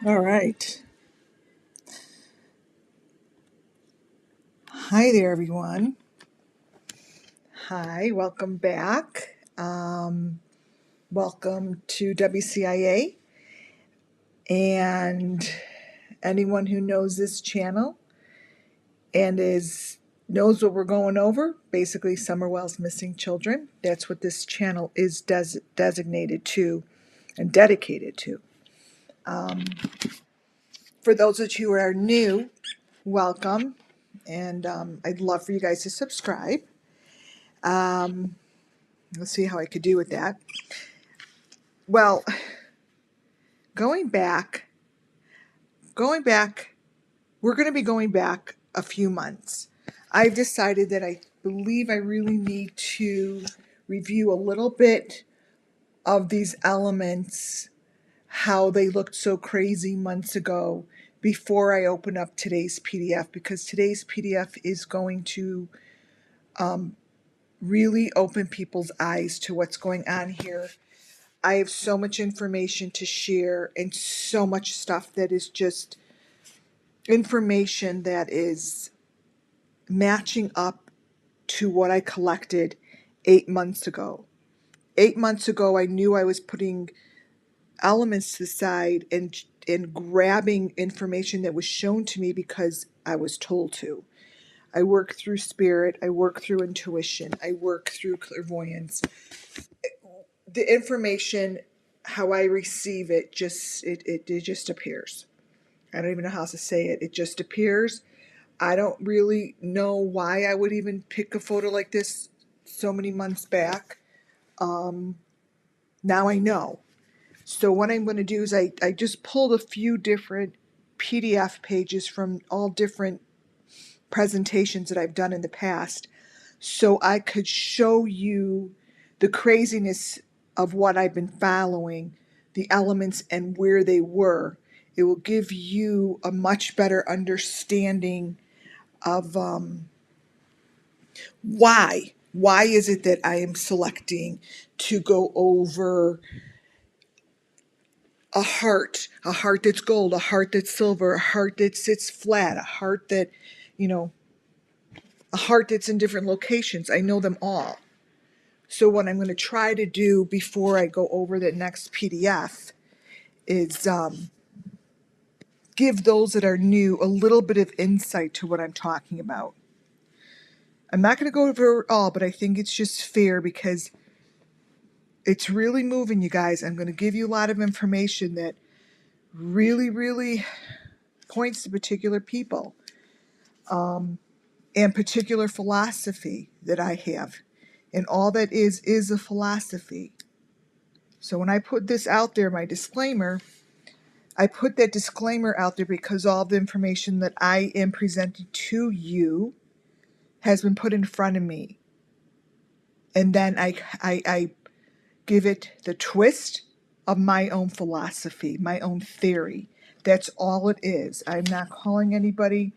All right. Hi there, everyone. Hi, welcome back. Welcome to WCIA. And anyone who knows this channel and knows what we're going over, basically Summerwell's Missing Children. That's what this channel is designated to and dedicated to. For those of you who are new, welcome. And I'd love for you guys to subscribe. Let's see how I could do with that. Well, going back, we're going to be going back a few months. I've decided that I believe I really need to review a little bit of these elements, how they looked so crazy months ago before I open up today's PDF, because today's PDF is going to really open people's eyes to what's going on here. I have so much information to share and so much stuff that is just information that is matching up to what I collected 8 months ago. 8 months ago, I knew I was putting elements to the side and grabbing information that was shown to me because I was told to. I work through spirit, I work through intuition, I work through clairvoyance. The information, how I receive it, it just appears. I don't even know how else to say it. It just appears. I don't really know why I would even pick a photo like this so many months back. Now I know. So what I'm going to do is I just pulled a few different PDF pages from all different presentations that I've done in the past so I could show you the craziness of what I've been following, the elements and where they were. It will give you a much better understanding of why. Why is it that I am selecting to go over a heart that's gold, a heart that's silver, a heart that sits flat, a heart that, you know, a heart that's in different locations. I know them all. So what I'm going to try to do before I go over the next PDF is give those that are new a little bit of insight to what I'm talking about. I'm not going to go over it all, but I think it's just fair because it's really moving, you guys. I'm going to give you a lot of information that really, really points to particular people and particular philosophy that I have. And all that is a philosophy. So when I put this out there, my disclaimer, I put that disclaimer out there because all the information that I am presenting to you has been put in front of me. And then I give it the twist of my own philosophy, my own theory. That's all it is. I'm not calling anyone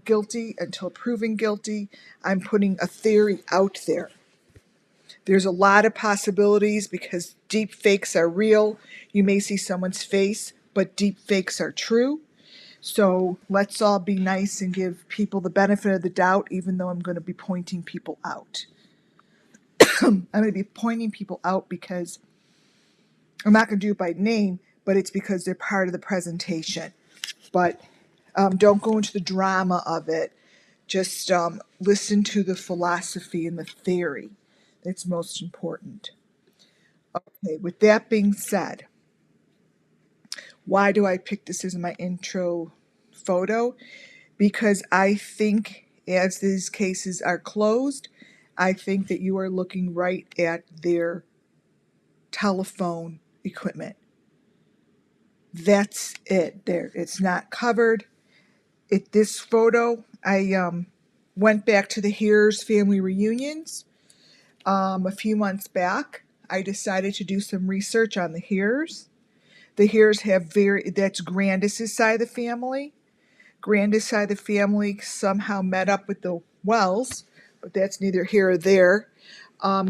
guilty until proven guilty. I'm putting a theory out there. There's a lot of possibilities because deep fakes are real. You may see someone's face, but deep fakes are true. So let's all be nice and give people the benefit of the doubt, even though I'm going to be pointing people out. I'm going to be pointing people out because I'm not going to do it by name, but it's because they're part of the presentation. But don't go into the drama of it. Just listen to the philosophy and the theory. That's most important. Okay, with that being said, why do I pick this as my intro photo? Because I think as these cases are closed, I think that you are looking right at their telephone equipment. That's it there. It's not covered. This photo, I went back to the Hears family reunions a few months back. I decided to do some research on the Hears. The Hears have that's Grandis's side of the family. Grandis side of the family somehow met up with the Wells, but that's neither here or there.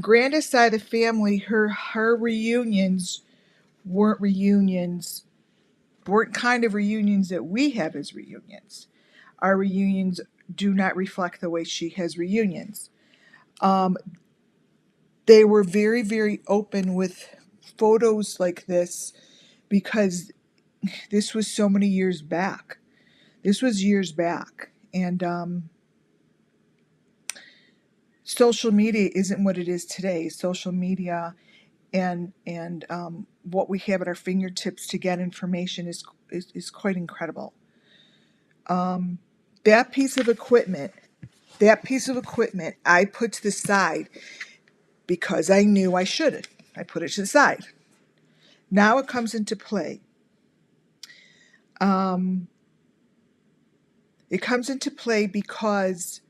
Grandis side of the family, her reunions weren't kind of reunions that we have as reunions. Our reunions do not reflect the way she has reunions. They were very, very open with photos like this because this was so many years back. This was years back. And social media isn't what it is today. Social media and what we have at our fingertips to get information is quite incredible. That piece of equipment, I put to the side because I knew I shouldn't. I put it to the side. Now it comes into play. It comes into play because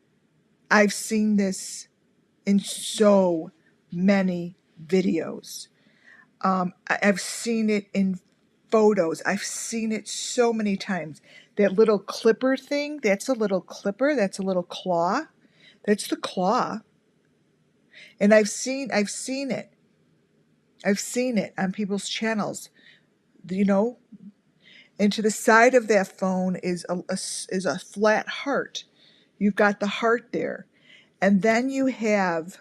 I've seen this in so many videos. I've seen it in photos. I've seen it so many times. That little clipper thing, that's a little clipper, that's a little claw. That's the claw. And I've seen it. I've seen it on people's channels. You know, and to the side of that phone is a flat heart. You've got the heart there. And then you have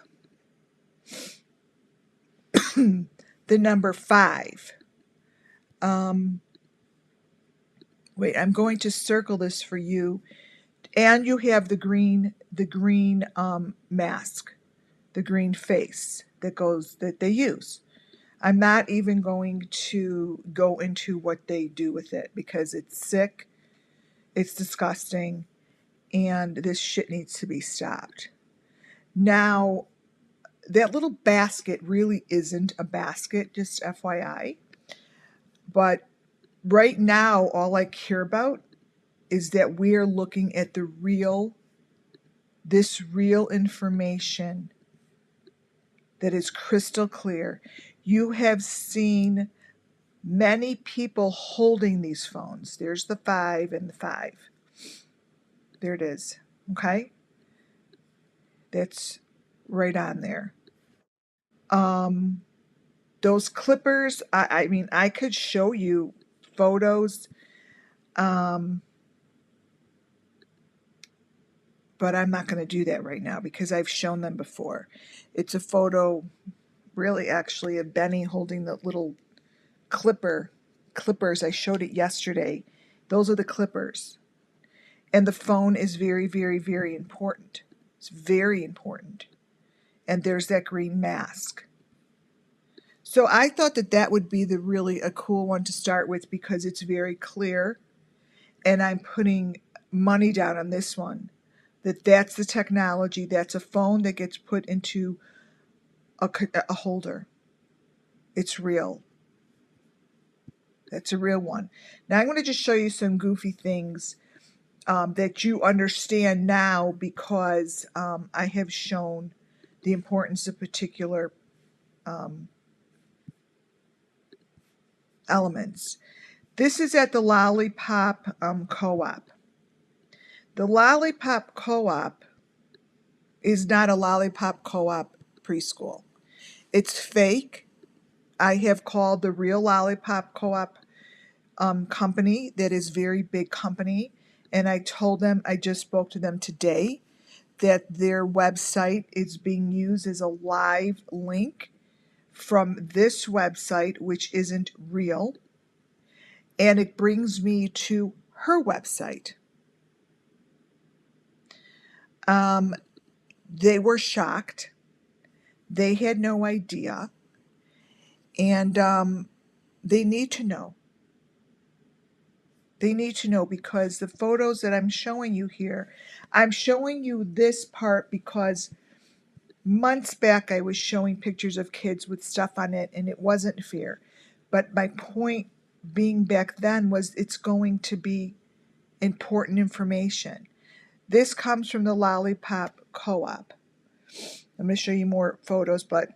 the number 5. Wait, I'm going to circle this for you. And you have the green mask, the green face that they use. I'm not even going to go into what they do with it because it's sick, it's disgusting, and this shit needs to be stopped. Now, that little basket really isn't a basket, just FYI. But right now, all I care about is that we are looking at this real information that is crystal clear. You have seen many people holding these phones. There's the 5 and the 5. There it is. Okay? That's right on there. Those clippers, I mean, I could show you photos, but I'm not going to do that right now because I've shown them before. It's a photo, really, actually, of Benny holding the little clippers. I showed it yesterday. Those are the clippers. And the phone is very, very, very important. It's very important. And there's that green mask. So I thought that that would be a cool one to start with because it's very clear. And I'm putting money down on this one. That's the technology. That's a phone that gets put into a holder. It's real. That's a real one. Now I'm going to just show you some goofy things that you understand now because I have shown the importance of particular elements. This is at the Lollipop Co-op. The Lollipop Co-op is not a Lollipop Co-op preschool. It's fake. I have called the real Lollipop Co-op company that is very big company, and I told them, I just spoke to them today, that their website is being used as a live link from this website, which isn't real, and it brings me to her website. They were shocked. They had no idea, and they need to know. They need to know because the photos that I'm showing you here, I'm showing you this part because months back I was showing pictures of kids with stuff on it and it wasn't fair. But my point being back then was it's going to be important information. This comes from the Lollipop Co-op. I'm going to show you more photos, but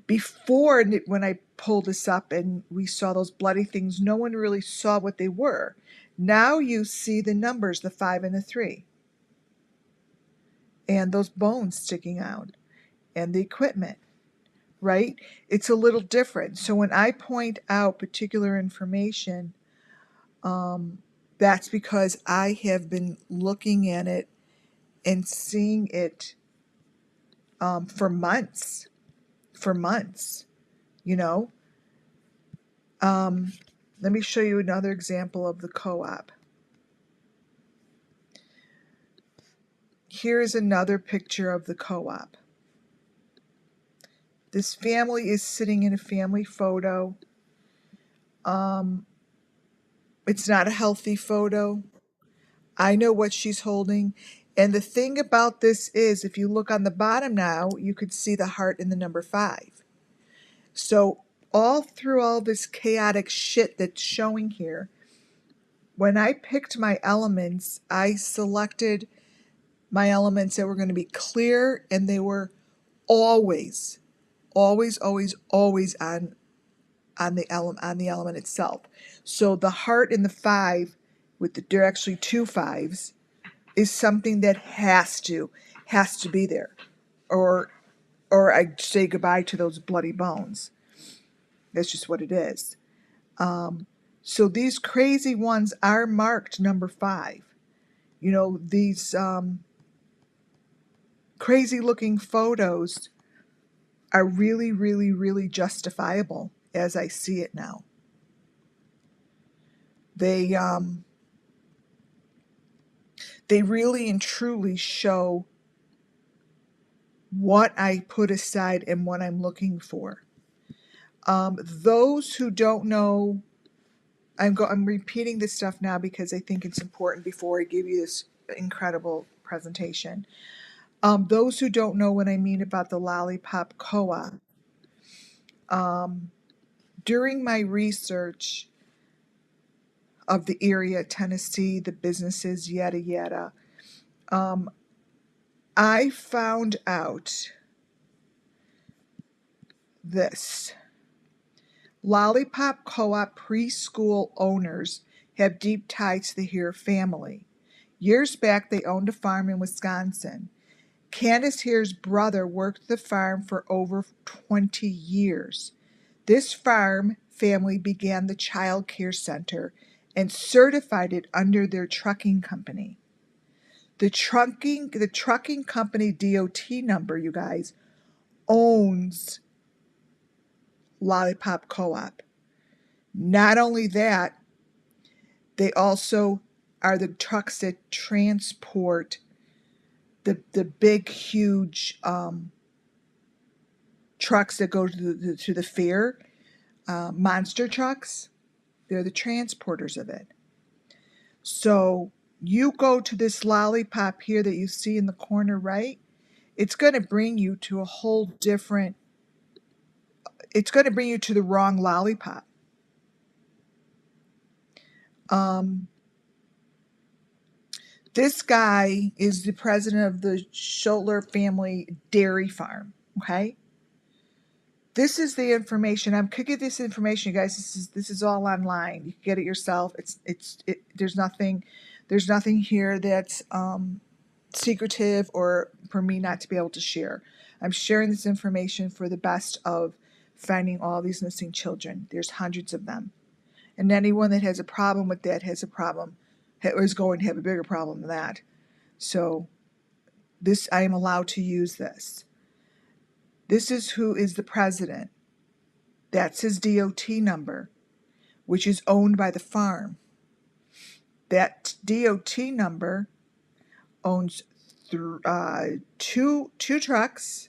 before, when I pulled this up and we saw those bloody things, no one really saw what they were. Now you see the numbers, the 5 and the 3, and those bones sticking out, and the equipment, right? It's a little different. So when I point out particular information, that's because I have been looking at it and seeing it for months, you know. Let me show you another example of the co-op. Here is another picture of the co-op. This family is sitting in a family photo. It's not a healthy photo. I know what she's holding. And the thing about this is, if you look on the bottom now, you could see the heart in the number 5. So all through all this chaotic shit that's showing here, when I picked my elements, I selected my elements that were going to be clear, and they were always on the element itself. So the heart in the 5, there are actually 2 5s, is something that has to be there, or I say goodbye to those bloody bones. That's just what it is. So these crazy ones are marked number 5. You know, these crazy looking photos are really, really, really justifiable as I see it now. They really and truly show what I put aside and what I'm looking for. Those who don't know, I'm repeating this stuff now because I think it's important before I give you this incredible presentation. Those who don't know what I mean about the Lollipop Co-op, during my research, of the area, Tennessee, the businesses, yada yada. I found out this. Lollipop Co-op preschool owners have deep ties to the Heer family. Years back, they owned a farm in Wisconsin. Candace Heer's brother worked the farm for over 20 years. This farm family began the child care center and certified it under their trucking company. The trucking company DOT number, you guys, owns Lollipop Co-op. Not only that, they also are the trucks that transport the big, huge trucks that go to the fair, monster trucks. They're the transporters of it. So you go to this lollipop here that you see in the corner right, it's going to bring you to a whole different, it's going to bring you to the wrong lollipop. This guy is the president of the Scholler Family Dairy Farm, okay? This is the information. I'm could get this information, you guys. This is all online. You can get it yourself. There's nothing here that's secretive or for me not to be able to share. I'm sharing this information for the best of finding all these missing children. There's hundreds of them. And anyone that has a problem with that has a problem, or is going to have a bigger problem than that. So this, I am allowed to use this. This is who is the president. That's his DOT number, which is owned by the farm. That DOT number owns two trucks,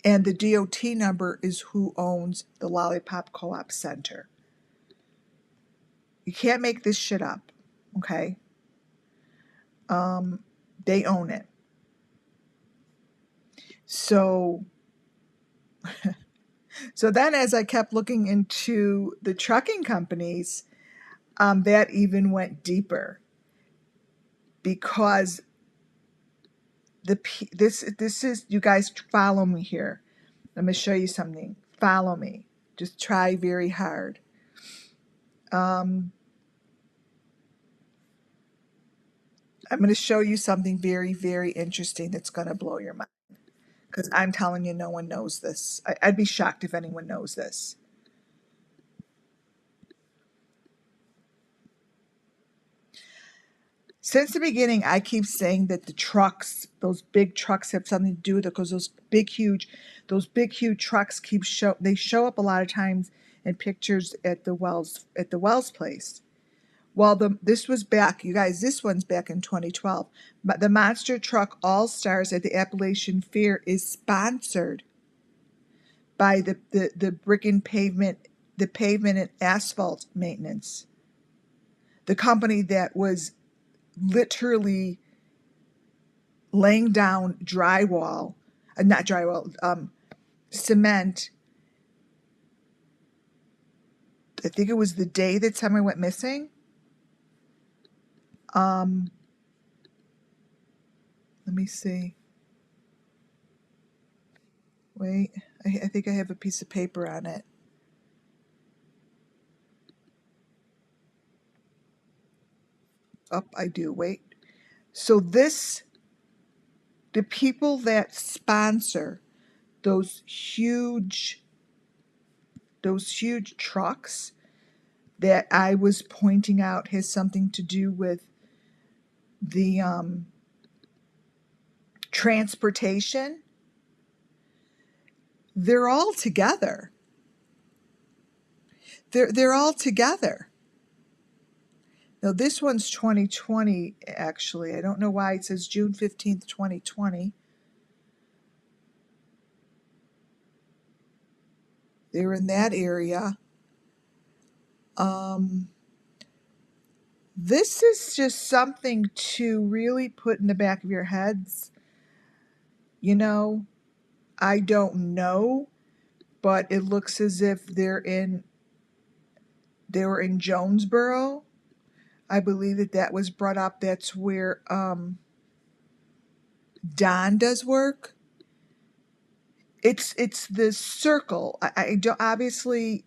and the DOT number is who owns the Lollipop Co-op Center. You can't make this shit up, okay? They own it. So then as I kept looking into the trucking companies, that even went deeper, because this is, you guys follow me here. Let me show you something. Follow me. Just try very hard. I'm going to show you something very, very interesting that's going to blow your mind, because I'm telling you, no one knows this. I'd be shocked if anyone knows this. Since the beginning, I keep saying that the trucks, those big trucks, have something to do with it, because those big, huge trucks they show up a lot of times in pictures at the Wells place. Well, this was back, you guys. This one's back in 2012. But the Monster Truck All Stars at the Appalachian Fair is sponsored by the brick and pavement, the pavement and asphalt maintenance, the company that was literally laying down cement. I think it was the day that someone went missing. Let me see. Wait, I think I have a piece of paper on it. Oh, I do. Wait. So the people that sponsor those huge trucks that I was pointing out has something to do with the transportation. They're all together. They're all together. Now this one's 2020, actually. I don't know why it says June 15th, 2020. They're in that area. This is just something to really put in the back of your heads. You know, I don't know, but it looks as if they're in They were in Jonesboro. I believe that was brought up. That's where Don does work. It's the circle. I don't, obviously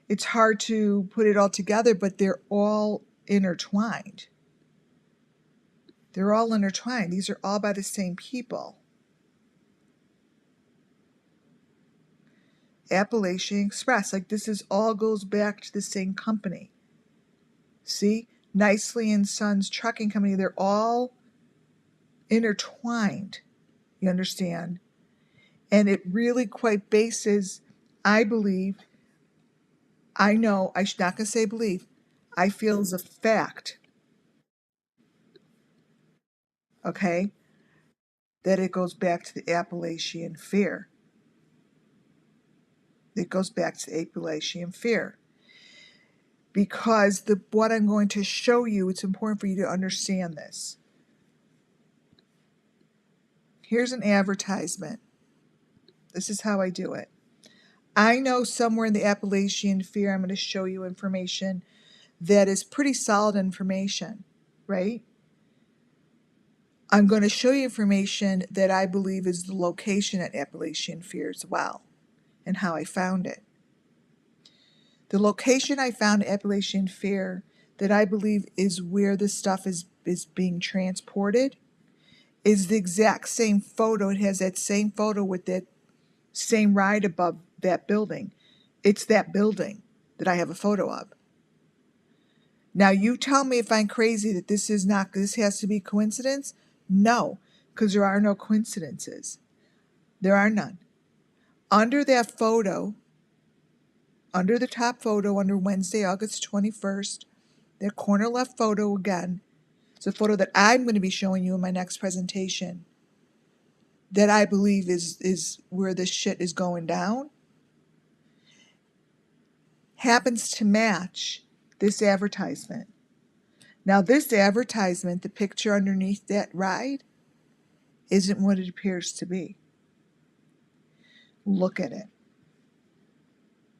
it's hard to put it all together, but they're all intertwined. They're all intertwined. These are all by the same people. Appalachian Express. Like, this is all goes back to the same company. See? Nicely and Sons Trucking Company. They're all intertwined. You understand? And it really quite bases, I believe, I know, I should not gonna say believe, I feel is a fact, okay, that it goes back to the Appalachian Fair. It goes back to the Appalachian Fair. Because what I'm going to show you, it's important for you to understand this. Here's an advertisement. This is how I do it. I know somewhere in the Appalachian Fair, I'm going to show you information that is pretty solid information, right? I'm going to show you information that I believe is the location at Appalachian Fair as well, and how I found it. The location I found at Appalachian Fair that I believe is where this stuff is being transported is the exact same photo. It has that same photo with that same ride above that building. It's that building that I have a photo of. Now you tell me if I'm crazy that this has to be coincidence? No, because there are no coincidences. There are none. Under that photo, under the top photo, under Wednesday, August 21st, that corner left photo again, it's a photo that I'm going to be showing you in my next presentation that I believe is where this shit is going down, happens to match this advertisement. Now this advertisement, the picture underneath that ride, isn't what it appears to be. Look at it.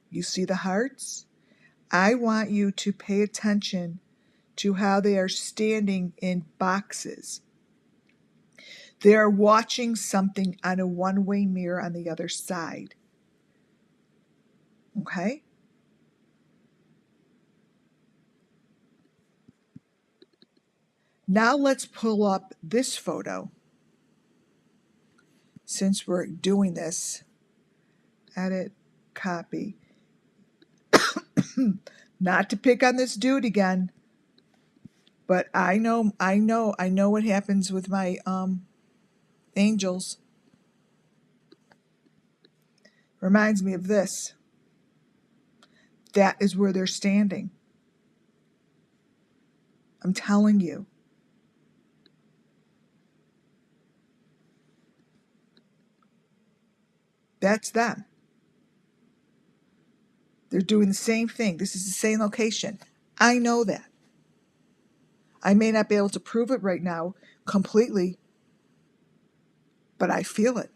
You see the hearts? I want you to pay attention to how they are standing in boxes. They are watching something on a one-way mirror on the other side. Okay? Now let's pull up this photo. Since we're doing this, edit, copy. Not to pick on this dude again, but I know what happens with my angels. Reminds me of this. That is where they're standing. I'm telling you. That's them. They're doing the same thing. This is the same location. I know that. I may not be able to prove it right now completely, but I feel it.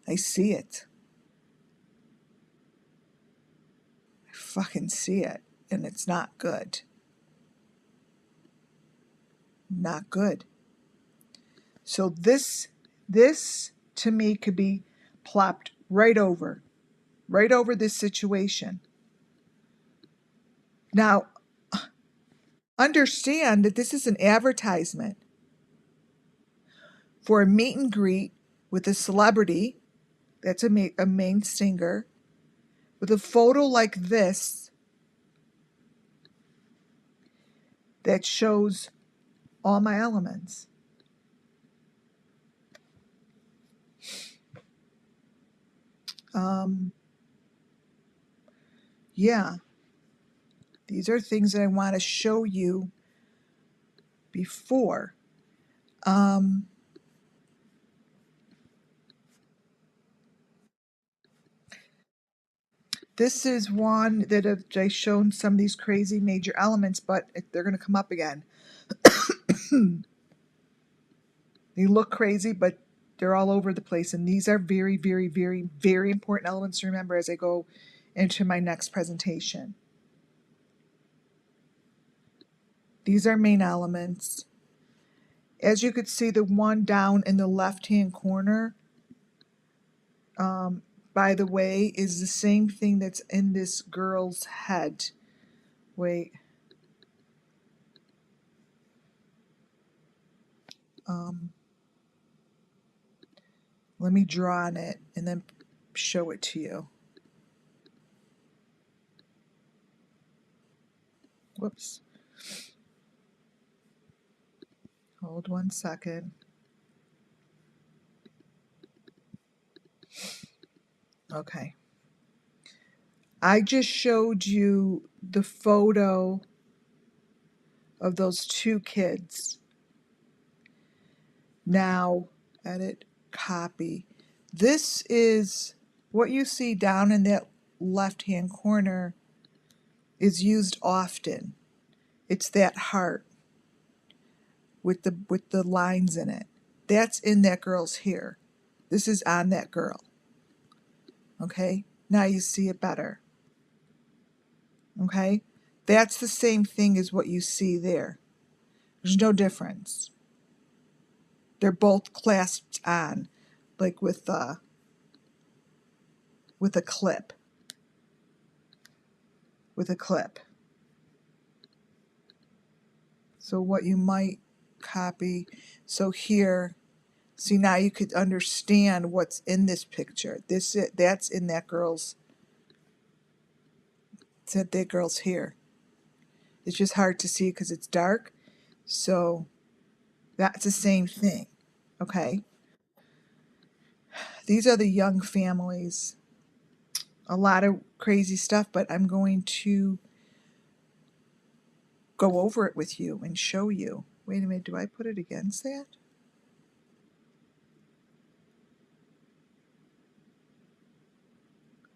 I see it. I fucking see it. And it's not good. Not good. So this to me could be plopped right over this situation. Now, understand that this is an advertisement for a meet and greet with a celebrity, that's a main singer, with a photo like this that shows all my elements. Yeah, these are things that I want to show you before. This is one that I've shown some of these crazy major elements, but they're going to come up again. They look crazy, but they're all over the place. And these are very, very, very, very important elements to remember as I go into my next presentation. These are main elements. As you could see, the one down in the left-hand corner, by the way, is the same thing that's in this girl's head. Wait. Let me draw on it and then show it to you. Whoops. Hold 1 second. Okay. I just showed you the photo of those two kids. Now, edit, copy. This is what you see down in that left-hand corner is used often. It's that heart with the lines in it. That's in that girl's hair. This is on that girl. Okay? Now you see it better. Okay? That's the same thing as what you see there. There's no difference. They're both clasped on, like with a clip. With a clip. So what you might copy, so here, see now you could understand what's in this picture. That's in that girl's, it's at that girl's hair. It's just hard to see because it's dark. So that's the same thing. Okay. These are the young families. A lot of crazy stuff, but I'm going to go over it with you and show you. Wait a minute, do I put it against that?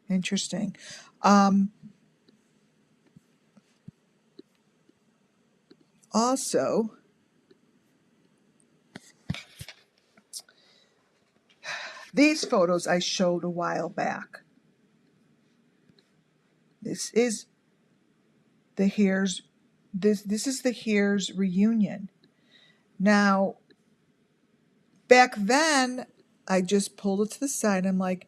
Interesting. Also, these photos I showed a while back. This is the Hares. This is the Hares reunion. Now, back then, I just pulled it to the side. I'm like,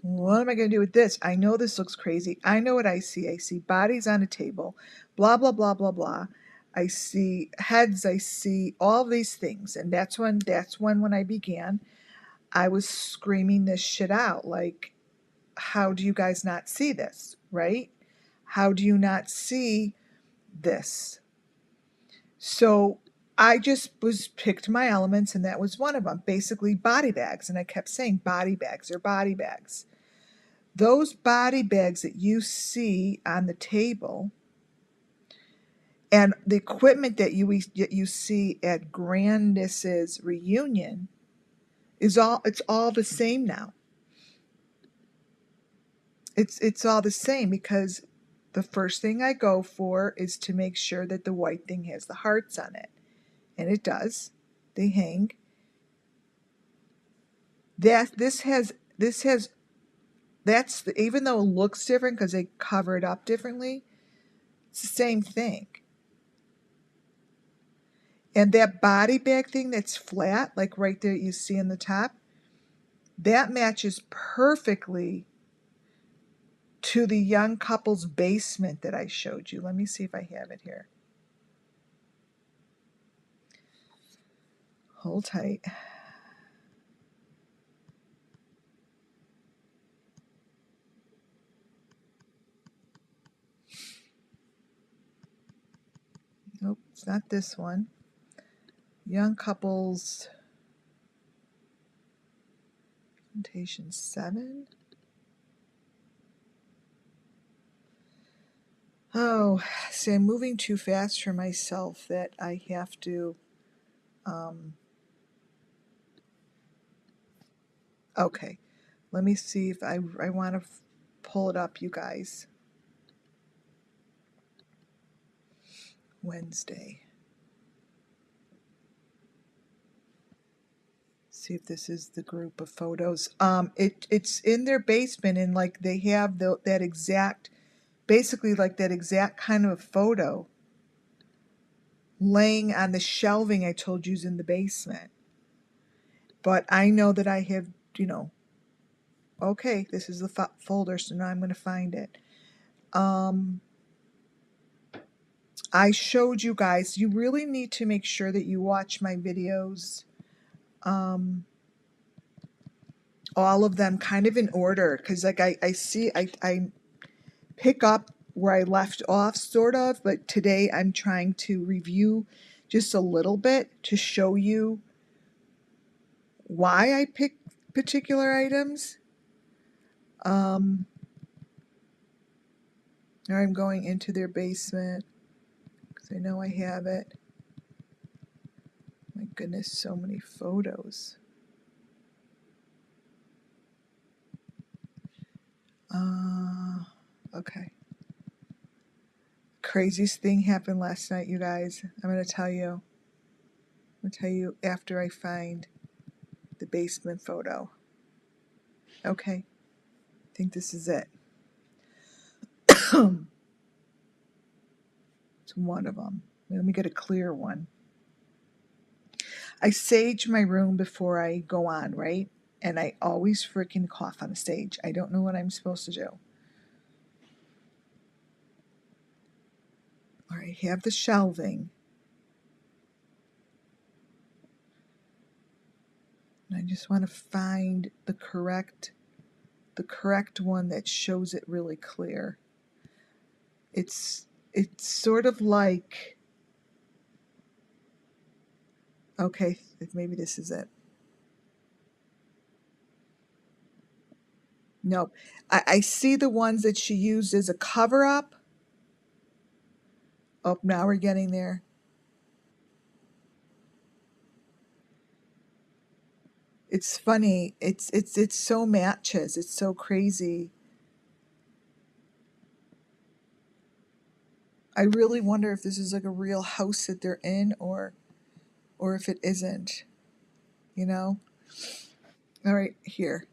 what am I going to do with this? I know this looks crazy. I know what I see. I see bodies on a table, blah, blah, blah, blah, blah. I see heads. I see all these things. And that's when I began, I was screaming this shit out. Like, how do you guys not see this, right? How do you not see this? So I just picked my elements, and that was one of them, basically body bags. And I kept saying body bags or body bags. Those body bags that you see on the table and the equipment that you see at Grandnis's reunion it's all the same now. It's all the same because the first thing I go for is to make sure that the white thing has the hearts on it. And it does. They hang. This has even though it looks different because they cover it up differently, it's the same thing. And that body bag thing that's flat, like right there you see in the top, that matches perfectly to the young couple's basement that I showed you. Let me see if I have it here. Hold tight. Nope, it's not this one. Young couples, presentation 7. Oh, see, I'm moving too fast for myself that I have to, okay. Let me see if I want to pull it up, you guys. Wednesday. see if this is the group of photos. It's in their basement, and like they have that exact, basically like that exact kind of photo laying on the shelving I told you's in the basement. But I know that I have, okay, this is the folder, so now I'm going to find it. I showed you guys, you really need to make sure that you watch my videos, all of them kind of in order, because like I see, I pick up where I left off, sort of, but today I'm trying to review just a little bit to show you why I picked particular items. Now I'm going into their basement because I know I have it. My goodness, so many photos. Okay. Craziest thing happened last night, you guys. I'm going to tell you. I'm going to tell you after I find the basement photo. Okay. I think this is it. It's one of them. Let me get a clear one. I sage my room before I go on, right? And I always freaking cough on the stage. I don't know what I'm supposed to do. All right, have the shelving. And I just want to find the correct one that shows it really clear. It's sort of like, okay, maybe this is it. Nope. I see the ones that she used as a cover-up. Oh, now we're getting there. It's funny. It's so matches. It's so crazy. I really wonder if this is like a real house that they're in, or if it isn't. You know? All right, here.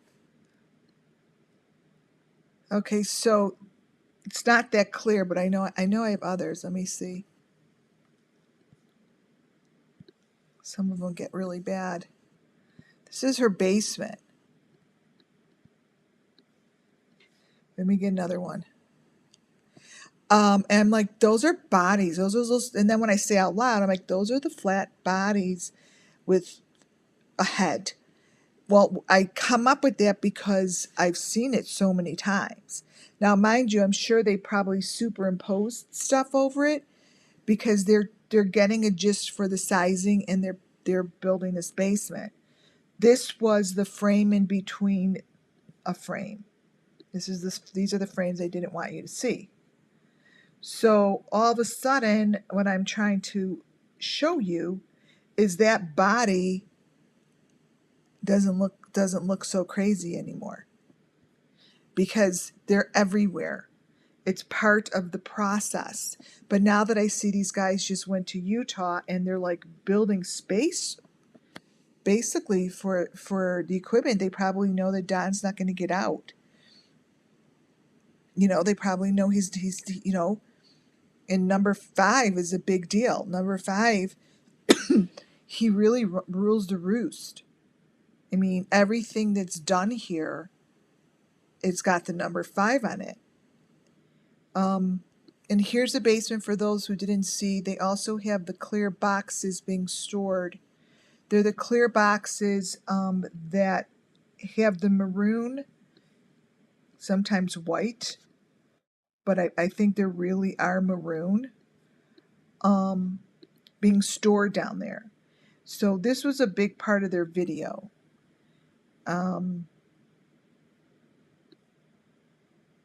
Okay, so it's not that clear, but I know I have others. Let me see. Some of them get really bad. This is her basement. Let me get another one. And I'm like, those are bodies. Those are those, and then when I say out loud, I'm like, those are the flat bodies with a head. Well, I come up with that because I've seen it so many times. Now, mind you, I'm sure they probably superimposed stuff over it because they're getting a gist for the sizing, and they're building this basement. This was the frame in between a frame. These are the frames I didn't want you to see. So all of a sudden, what I'm trying to show you is that body doesn't look so crazy anymore because they're everywhere. It's part of the process. But now that I see these guys just went to Utah and they're like building space basically for the equipment, they probably know that Don's not going to get out. They probably know he's and number 5 is a big deal. Number 5, he really rules the roost. I mean, everything that's done here, it's got the number 5 on it. And here's the basement for those who didn't see. They also have the clear boxes being stored. They're the clear boxes that have the maroon, sometimes white, but I think they really are maroon, being stored down there. So this was a big part of their video.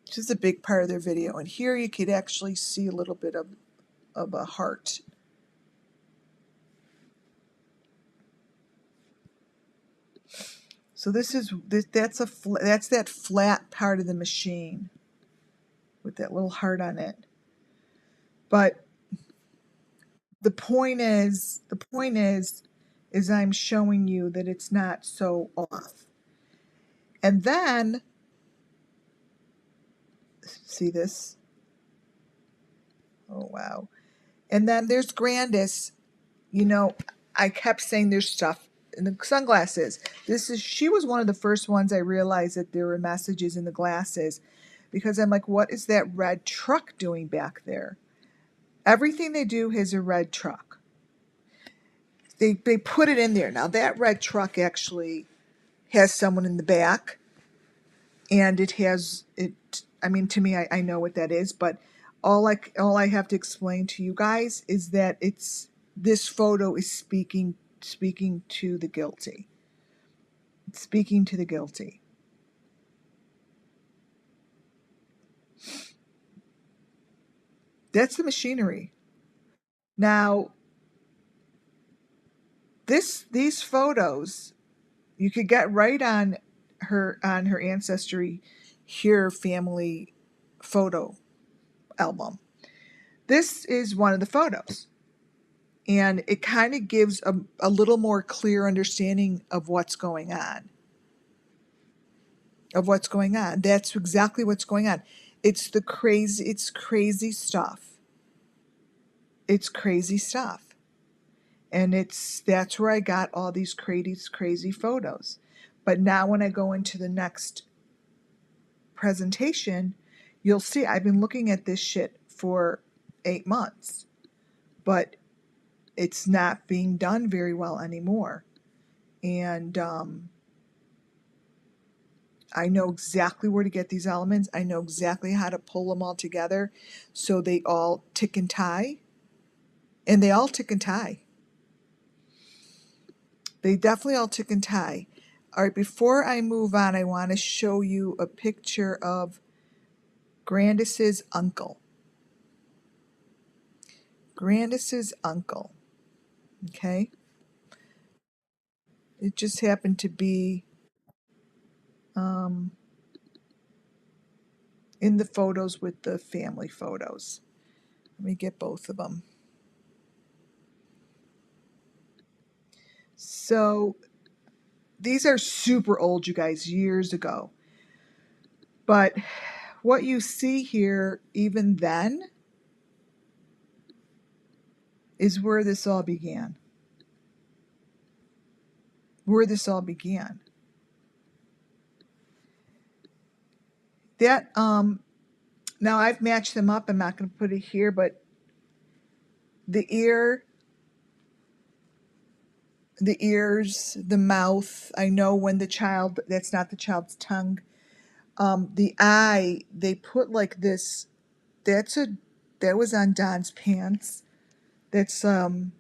Just a big part of their video. And here you could actually see a little bit of a heart. So that's that flat part of the machine with that little heart on it. But the point is is I'm showing you that it's not so off. And then, see this? Oh, wow. And then there's Grandis. You know, I kept saying there's stuff in the sunglasses. She was one of the first ones I realized that there were messages in the glasses, because I'm like, what is that red truck doing back there? Everything they do has a red truck. They put it in there. Now that red truck actually has someone in the back, and it has it. I mean, to me, I know what that is, but all I have to explain to you guys is that this photo is speaking to the guilty. It's speaking to the guilty. That's the machinery. Now, these photos you could get right on her Ancestry Here family photo album. This is one of the photos, and it kind of gives a little more clear understanding of what's going on. That's exactly what's going on. It's crazy stuff. It's crazy stuff. And that's where I got all these crazy photos. But now when I go into the next presentation, you'll see I've been looking at this shit for 8 months, but it's not being done very well anymore. And I know exactly where to get these elements. I know exactly how to pull them all together so they all tick and tie. And they all tick and tie. They definitely all tick and tie. All right, before I move on, I want to show you a picture of Grandis's uncle. Grandis's uncle. Okay? It just happened to be in the photos with the family photos. Let me get both of them. So these are super old, you guys, years ago. But what you see here, even then, is where this all began. Where this all began. That now I've matched them up. I'm not going to put it here, but the ear, the ears, the mouth. I know when that's not the child's tongue. The eye, they put like this. That was on Don's pants. That's a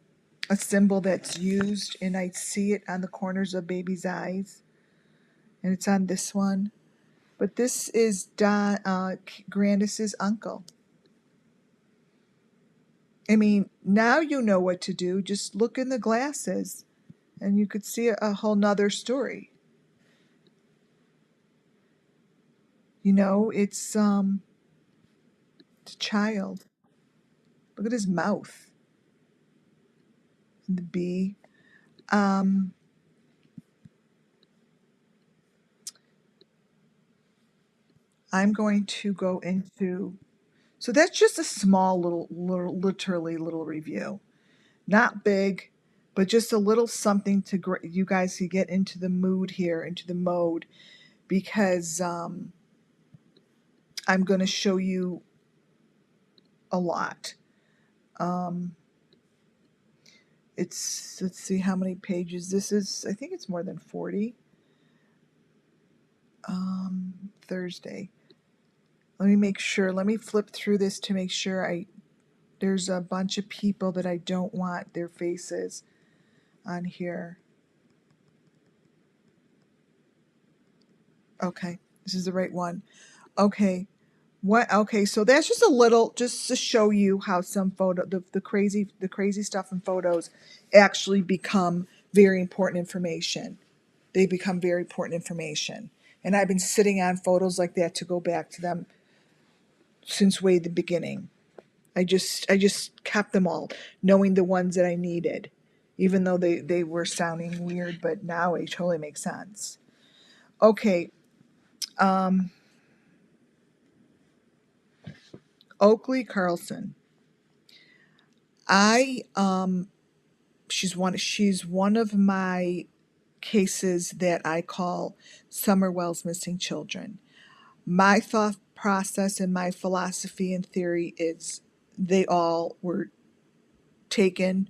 symbol that's used, and I see it on the corners of baby's eyes, and it's on this one. But this is Grandis's uncle. I mean, now you know what to do. Just look in the glasses, and you could see a whole nother story. You know, it's a child. Look at his mouth. The bee. I'm going to go into. So that's just a small literally little review. Not big, but just a little something to you guys to get into the mood here, into the mode, because I'm going to show you a lot. Let's see how many pages this is. I think it's more than 40. Thursday. Let me make sure. Let me flip through this to make sure there's a bunch of people that I don't want their faces on here. Okay, this is the right one. Okay. Okay, so that's just a little, just to show you how some the crazy stuff in photos actually become very important information. They become very important information. And I've been sitting on photos like that to go back to them since way the beginning. I just kept them all, knowing the ones that I needed. even though they were sounding weird, but now it totally makes sense. Okay, Oakley Carlson. I she's one of my cases that I call Summerwell's missing children. My thought process and my philosophy and theory is they all were taken,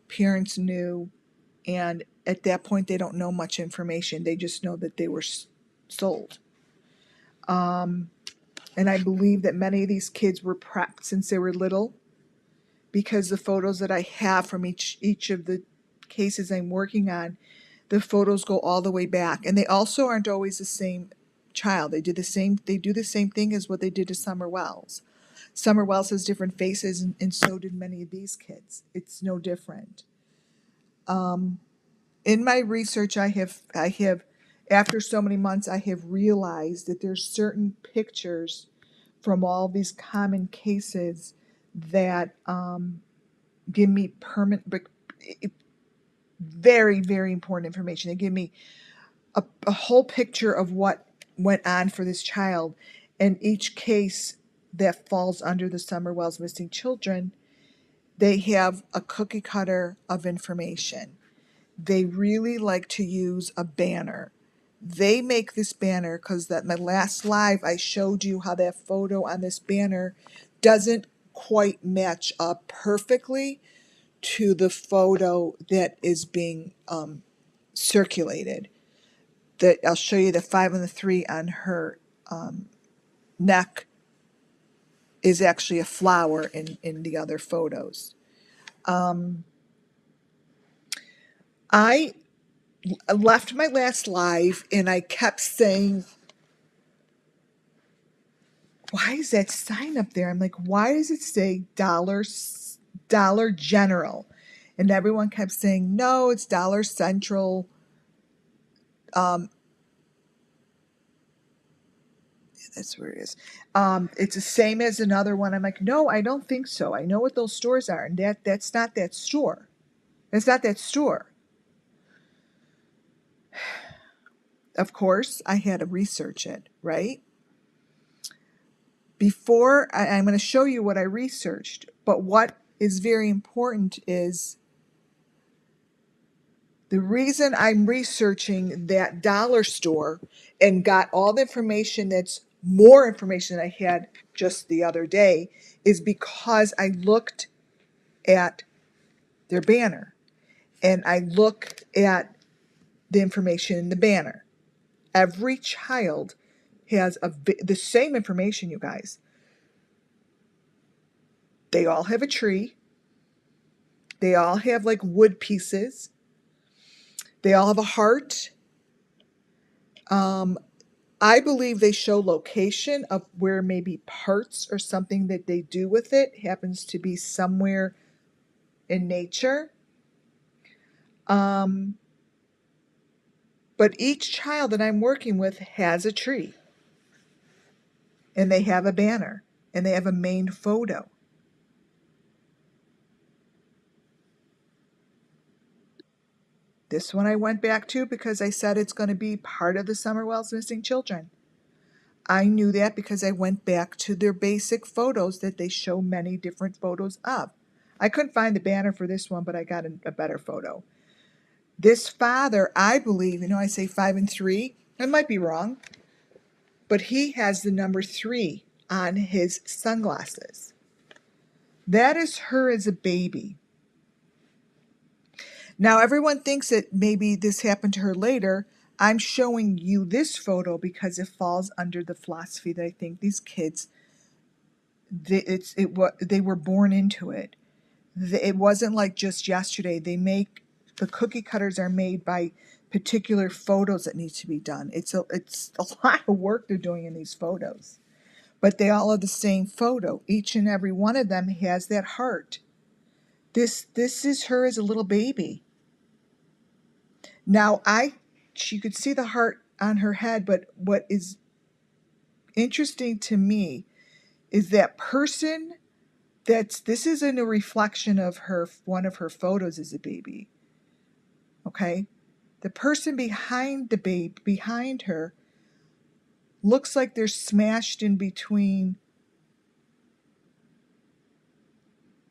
parents knew, and at that point they don't know much information. They just know that they were sold. And I believe that many of these kids were prepped since they were little, because the photos that I have from each of the cases I'm working on, the photos go all the way back, and they also aren't always the same child. They do the same thing as what they did to Summer Wells. Summer Wells has different faces, and so did many of these kids. It's no different. In my research, I have after so many months, I have realized that there's certain pictures from all these common cases that give me very, very important information. They give me a whole picture of what went on for this child. And each case that falls under the Summerwell's missing children, they have a cookie cutter of information. They really like to use a banner. They make this banner because that my last live I showed you how that photo on this banner doesn't quite match up perfectly to the photo that is being circulated. That I'll show you the 5 and the 3 on her neck is actually a flower in the other photos. I left my last live and I kept saying, why is that sign up there? I'm like, why does it say Dollar General? And everyone kept saying, no, it's Dollar Central. That's where it is. It's the same as another one. I'm like, no, I don't think so. I know what those stores are, and that's not that store. It's not that store. Of course, I had to research it, right? Before, I'm going to show you what I researched, but what is very important is the reason I'm researching that dollar store and got all the information that's more information than I had just the other day is because I looked at their banner and I looked at the information in the banner. Every child has the same information, you guys. They all have a tree. They all have like wood pieces. They all have a heart. I believe they show location of where maybe parts or something that they do with it happens to be somewhere in nature. But each child that I'm working with has a tree, and they have a banner, and they have a main photo. This one I went back to because I said it's going to be part of the Summerwell's missing children. I knew that because I went back to their basic photos that they show many different photos of. I couldn't find the banner for this one, but I got a better photo. This father, I believe, I say 5 and 3. I might be wrong, but he has the number 3 on his sunglasses. That is her as a baby. Now, everyone thinks that maybe this happened to her later. I'm showing you this photo because it falls under the philosophy that I think these kids, they were born into it. It wasn't like just yesterday. The cookie cutters are made by particular photos that need to be done. It's a lot of work they're doing in these photos. But they all have the same photo. Each and every one of them has that heart. This is her as a little baby. Now you could see the heart on her head, but what is interesting to me is that person this isn't a reflection of one of her photos as a baby. okay? The person behind the babe, behind her, looks like they're smashed in between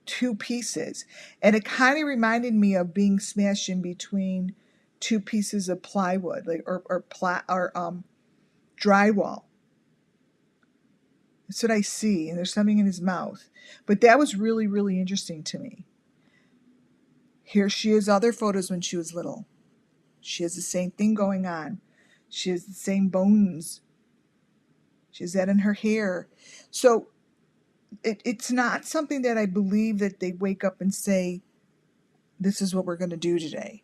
two pieces. And it kind of reminded me of being smashed in between two pieces of plywood, like or drywall. That's what I see. And there's something in his mouth. But that was really, really interesting to me. Here she is, other photos when she was little. She has the same thing going on. She has the same bones. She has that in her hair. So it's not something that I believe that they wake up and say, this is what we're going to do today.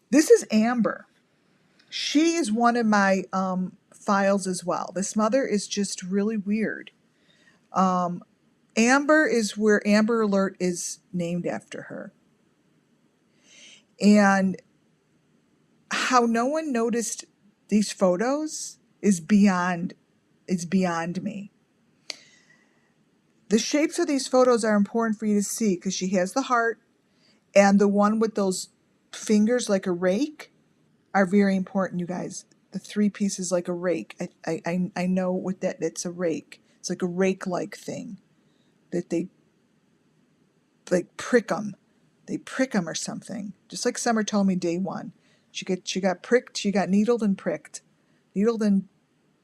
This is Amber. She is one of my files as well. This mother is just really weird. Amber is where Amber Alert is named after her. And how no one noticed these photos is beyond me. The shapes of these photos are important for you to see because she has the heart, and the one with those fingers like a rake are very important, you guys. The three pieces like a rake. I know what that, it's a rake. It's like a rake-like thing that they like prick them. They prick them or something. Just like Summer told me day one. She got pricked, she got needled and pricked. Needled and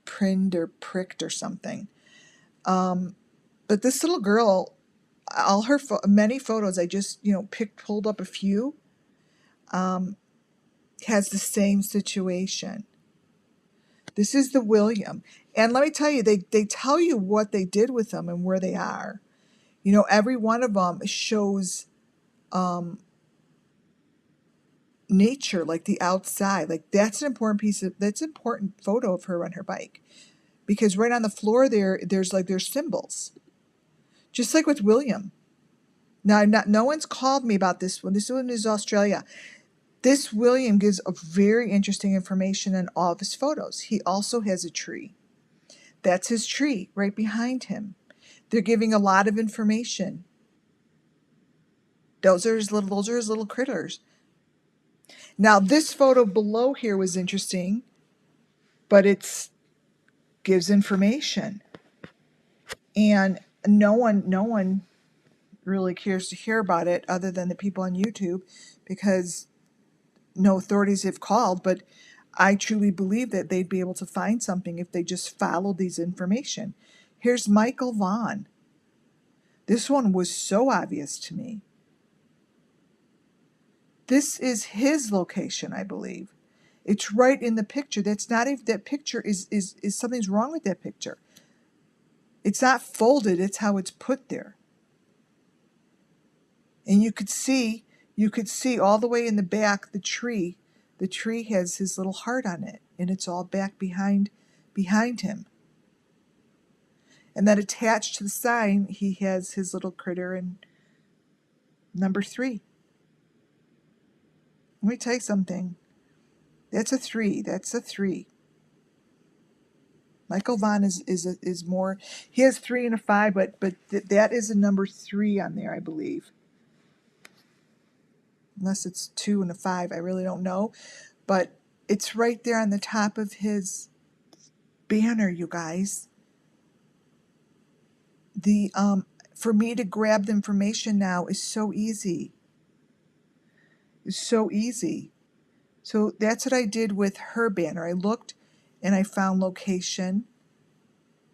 pinned or pricked or something. But this little girl, all her many photos, I just pulled up a few, has the same situation. This is the William, and let me tell you, they tell you what they did with them and where they are. Every one of them shows nature, like the outside. Like that's an important photo of her on her bike, because right on the floor there's symbols, just like with William. Now, no one's called me about this one. This one is Australia. This William gives a very interesting information in all of his photos. He also has a tree. That's his tree right behind him. They're giving a lot of information. Those are his little critters. Now, this photo below here was interesting, but it gives information. And no one really cares to hear about it other than the people on YouTube, because no authorities have called, but I truly believe that they'd be able to find something if they just followed these information. Here's Michael Vaughn. This one was so obvious to me. This is his location, I believe. It's right in the picture. That's not even, that picture is something's wrong with that picture. It's not folded, it's how it's put there. And you could see all the way in the back the tree. The tree has his little heart on it, and it's all back behind him. And then attached to the sign, he has his little critter in number 3. Let me tell you something. That's a 3. That's a 3. Michael Vaughn is more. He has 3 and a 5, but that is a number 3 on there, I believe. Unless it's 2 and a 5, I really don't know. But it's right there on the top of his banner, you guys. For me to grab the information now is so easy. It's so easy. So that's what I did with her banner. I looked and I found location,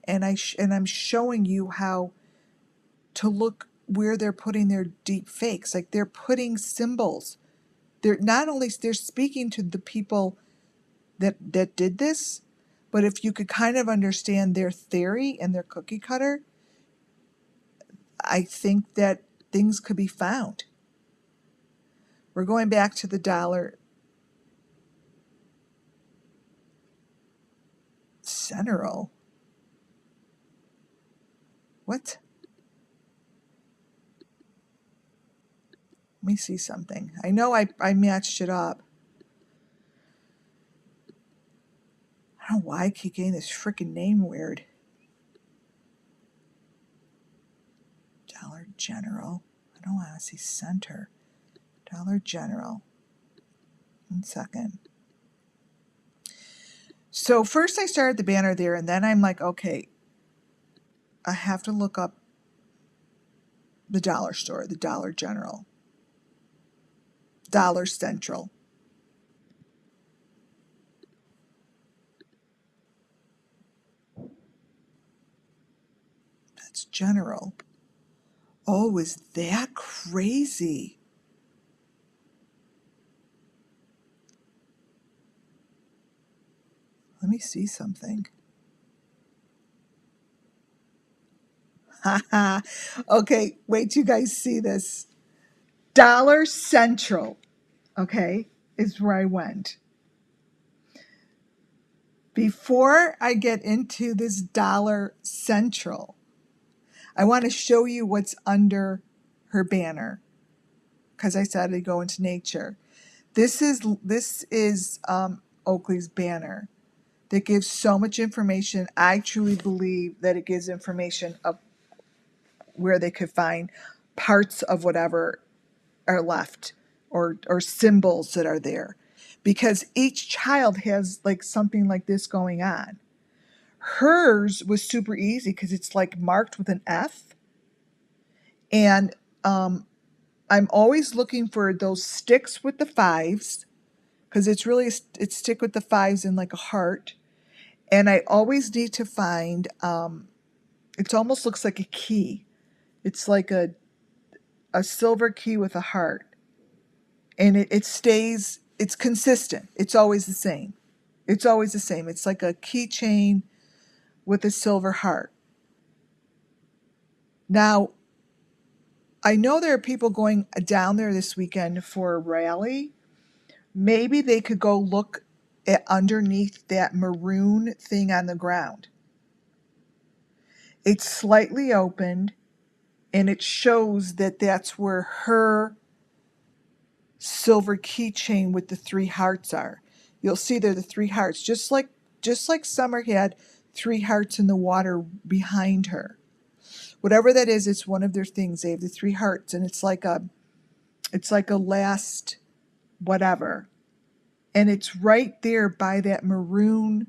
and I'm showing you how to look where they're putting their deep fakes. Like they're putting symbols. They're speaking to the people that did this, but if you could kind of understand their theory and their cookie cutter, I think that things could be found. We're going back to the Dollar General. What? Let me see something. I know I matched it up. I don't know why I keep getting this freaking name weird. Dollar General. I don't want to see center. Dollar General. 1 second. So first I started the banner there, and then I'm like, okay, I have to look up the dollar store, the Dollar General, Dollar Central. That's General. Oh, is that crazy? Let me see something. Haha. Okay, wait till you guys see this. Dollar Central, okay, is where I went. Before I get into this Dollar Central, I want to show you what's under her banner because I said I'd go into nature. This is Oakley's banner that gives so much information. I truly believe that it gives information of where they could find parts of whatever are left or symbols that are there, because each child has like something like this going on. Hers was super easy because it's like marked with an F, and I'm always looking for those sticks with the fives because it's stick with the fives in like a heart, and I always need to find it almost looks like a key. It's like a silver key with a heart, and it stays. It's consistent. It's always the same. It's always the same. It's like a keychain with a silver heart. Now, I know there are people going down there this weekend for a rally. Maybe they could go look at underneath that maroon thing on the ground. It's slightly opened, and it shows that that's where her silver keychain with the 3 hearts are. You'll see there the 3 hearts, just like Summer had 3 hearts in the water behind her. Whatever that is, it's one of their things. They have the 3 hearts, and it's like a last whatever. And it's right there by that maroon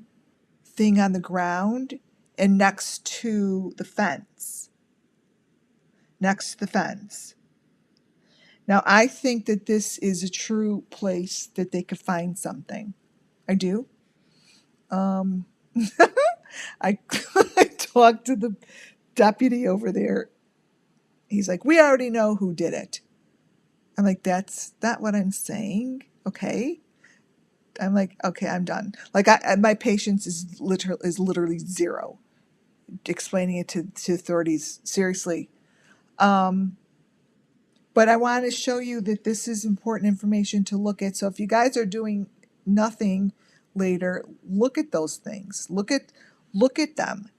thing on the ground and next to the fence. Next to the fence. Now, I think that this is a true place that they could find something. I do. I, I talked to the deputy over there. He's like, we already know who did it. I'm like, that's not what I'm saying. Okay. I'm like, okay, I'm done. Like, my patience is literally zero. Explaining it to authorities, seriously. But I want to show you that this is important information to look at. So if you guys are doing nothing later, look at those things. Look at them.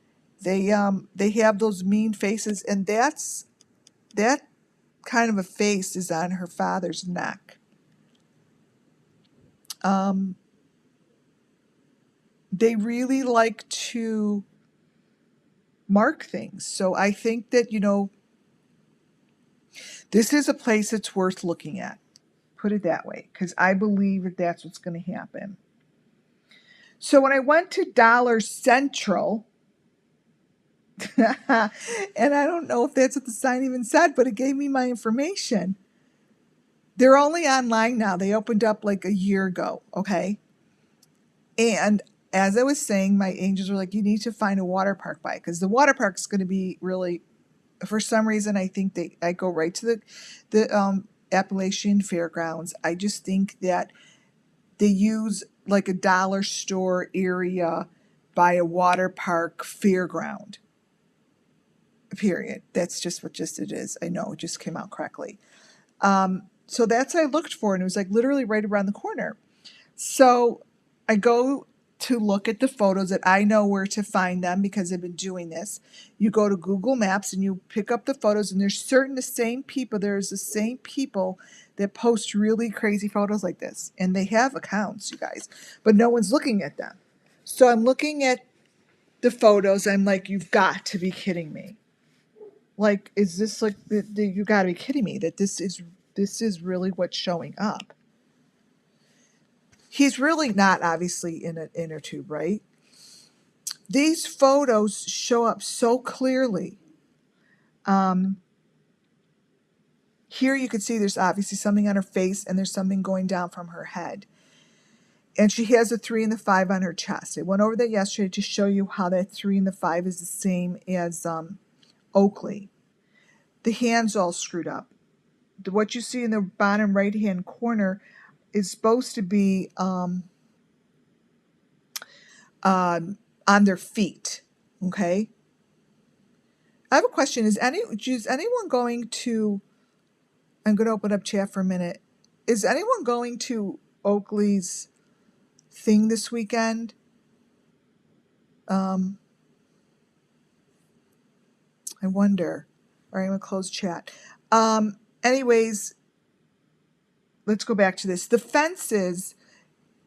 They have those mean faces, and that kind of a face is on her father's neck. They really like to mark things. So I think that, this is a place that's worth looking at. Put it that way, because I believe that that's what's going to happen. So when I went to Dollar Central, and I don't know if that's what the sign even said, but it gave me my information. They're only online now. They opened up like a year ago, okay? And as I was saying, my angels were like, you need to find a water park by, because the water park is going to be really, for some reason, I think I go right to the Appalachian Fairgrounds. I just think that they use like a dollar store area by a water park fairground. Period. That's just what it is. I know it just came out correctly. So that's what I looked for, and it was like literally right around the corner. So I go to look at the photos that I know where to find them because I've been doing this. You go to Google Maps and you pick up the photos, and there's the same people that post really crazy photos like this, and they have accounts, you guys, but no one's looking at them. So I'm looking at the photos. I'm like, you've got to be kidding me. Like, is this like, you got to be kidding me that this is This is really what's showing up. He's really not obviously in an inner tube, right? These photos show up so clearly. Here you can see there's obviously something on her face and there's something going down from her head. And she has a 3 and the 5 on her chest. I went over that yesterday to show you how that 3 and the 5 is the same as Oakley. The hand's all screwed up. What you see in the bottom right-hand corner is supposed to be on their feet, okay? I have a question. Is anyone going to, I'm going to open up chat for a minute. Is anyone going to Oakley's thing this weekend? I wonder. All right, I'm going to close chat. Anyways, let's go back to this. The fences,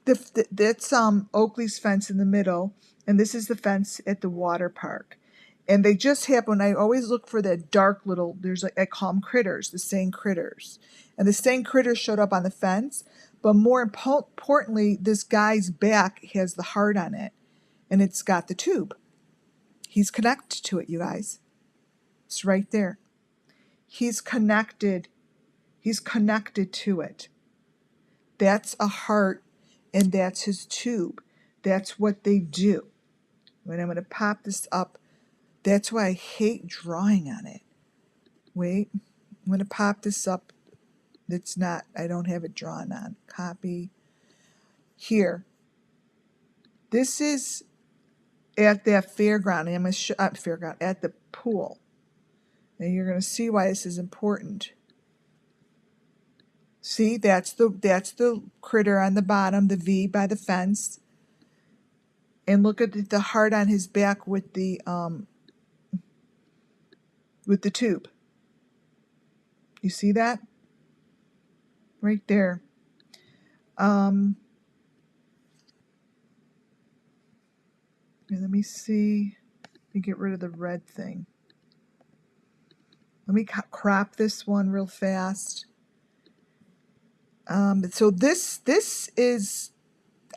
that's Oakley's fence in the middle, and this is the fence at the water park. And they just happen, I always look for the dark little, there's like, I call them critters, the same critters. And the same critters showed up on the fence, but more importantly, this guy's back has the heart on it, and it's got the tube. He's connected to it, you guys. It's right there. He's connected to it. That's a heart, and that's his tube. That's what they do. And I'm going to pop this up. That's why I hate drawing on it. Wait, I'm going to pop this up. It's not, I don't have it drawn on. Copy. Here. This is at that fairground. I'm going to fairground, at the pool. And you're going to see why this is important. See, that's the critter on the bottom, the V by the fence. And look at the heart on his back with the tube. You see that? Right there. Let me see. Let me get rid of the red thing. Let me crop this one real fast. So this is,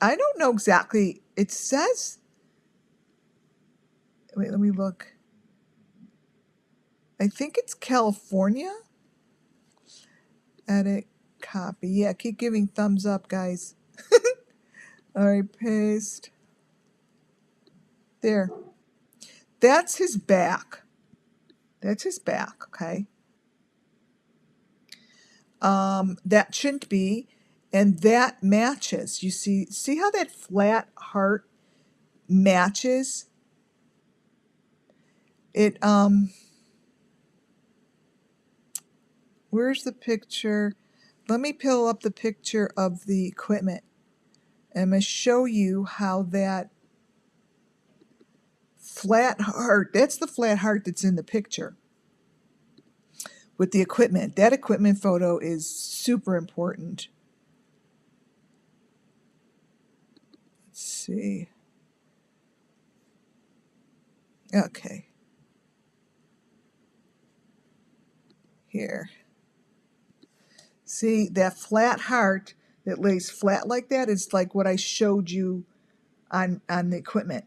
I don't know exactly. It says, wait, let me look. I think it's California. Edit, copy. Yeah, keep giving thumbs up, guys. All right, paste. There. That's his back. That's his back, okay? That shouldn't be, and that matches. You see how that flat heart matches? It, where's the picture? Let me pull up the picture of the equipment. I'm going to show you how that flat heart, that's the flat heart that's in the picture with the equipment. That equipment photo is super important. Let's see. Okay. Here. See, that flat heart that lays flat like that is like what I showed you on the equipment.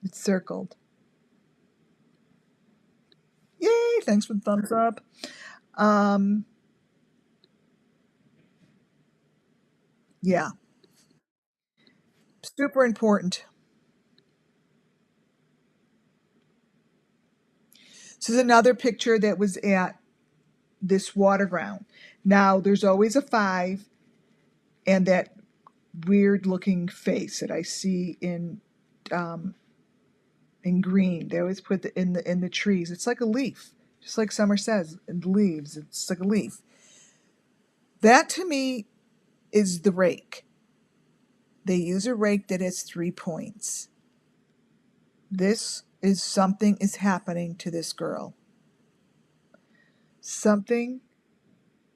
It's circled. Yay, thanks for the thumbs up. Yeah. Super important. This is another picture that was at this water ground. Now, there's always a 5 and that weird looking face that I see in green. They always put in the trees. It's like a leaf, just like Summer says, in the leaves. It's like a leaf. That to me is the rake. They use a rake that has 3 points. This is something is happening to this girl. Something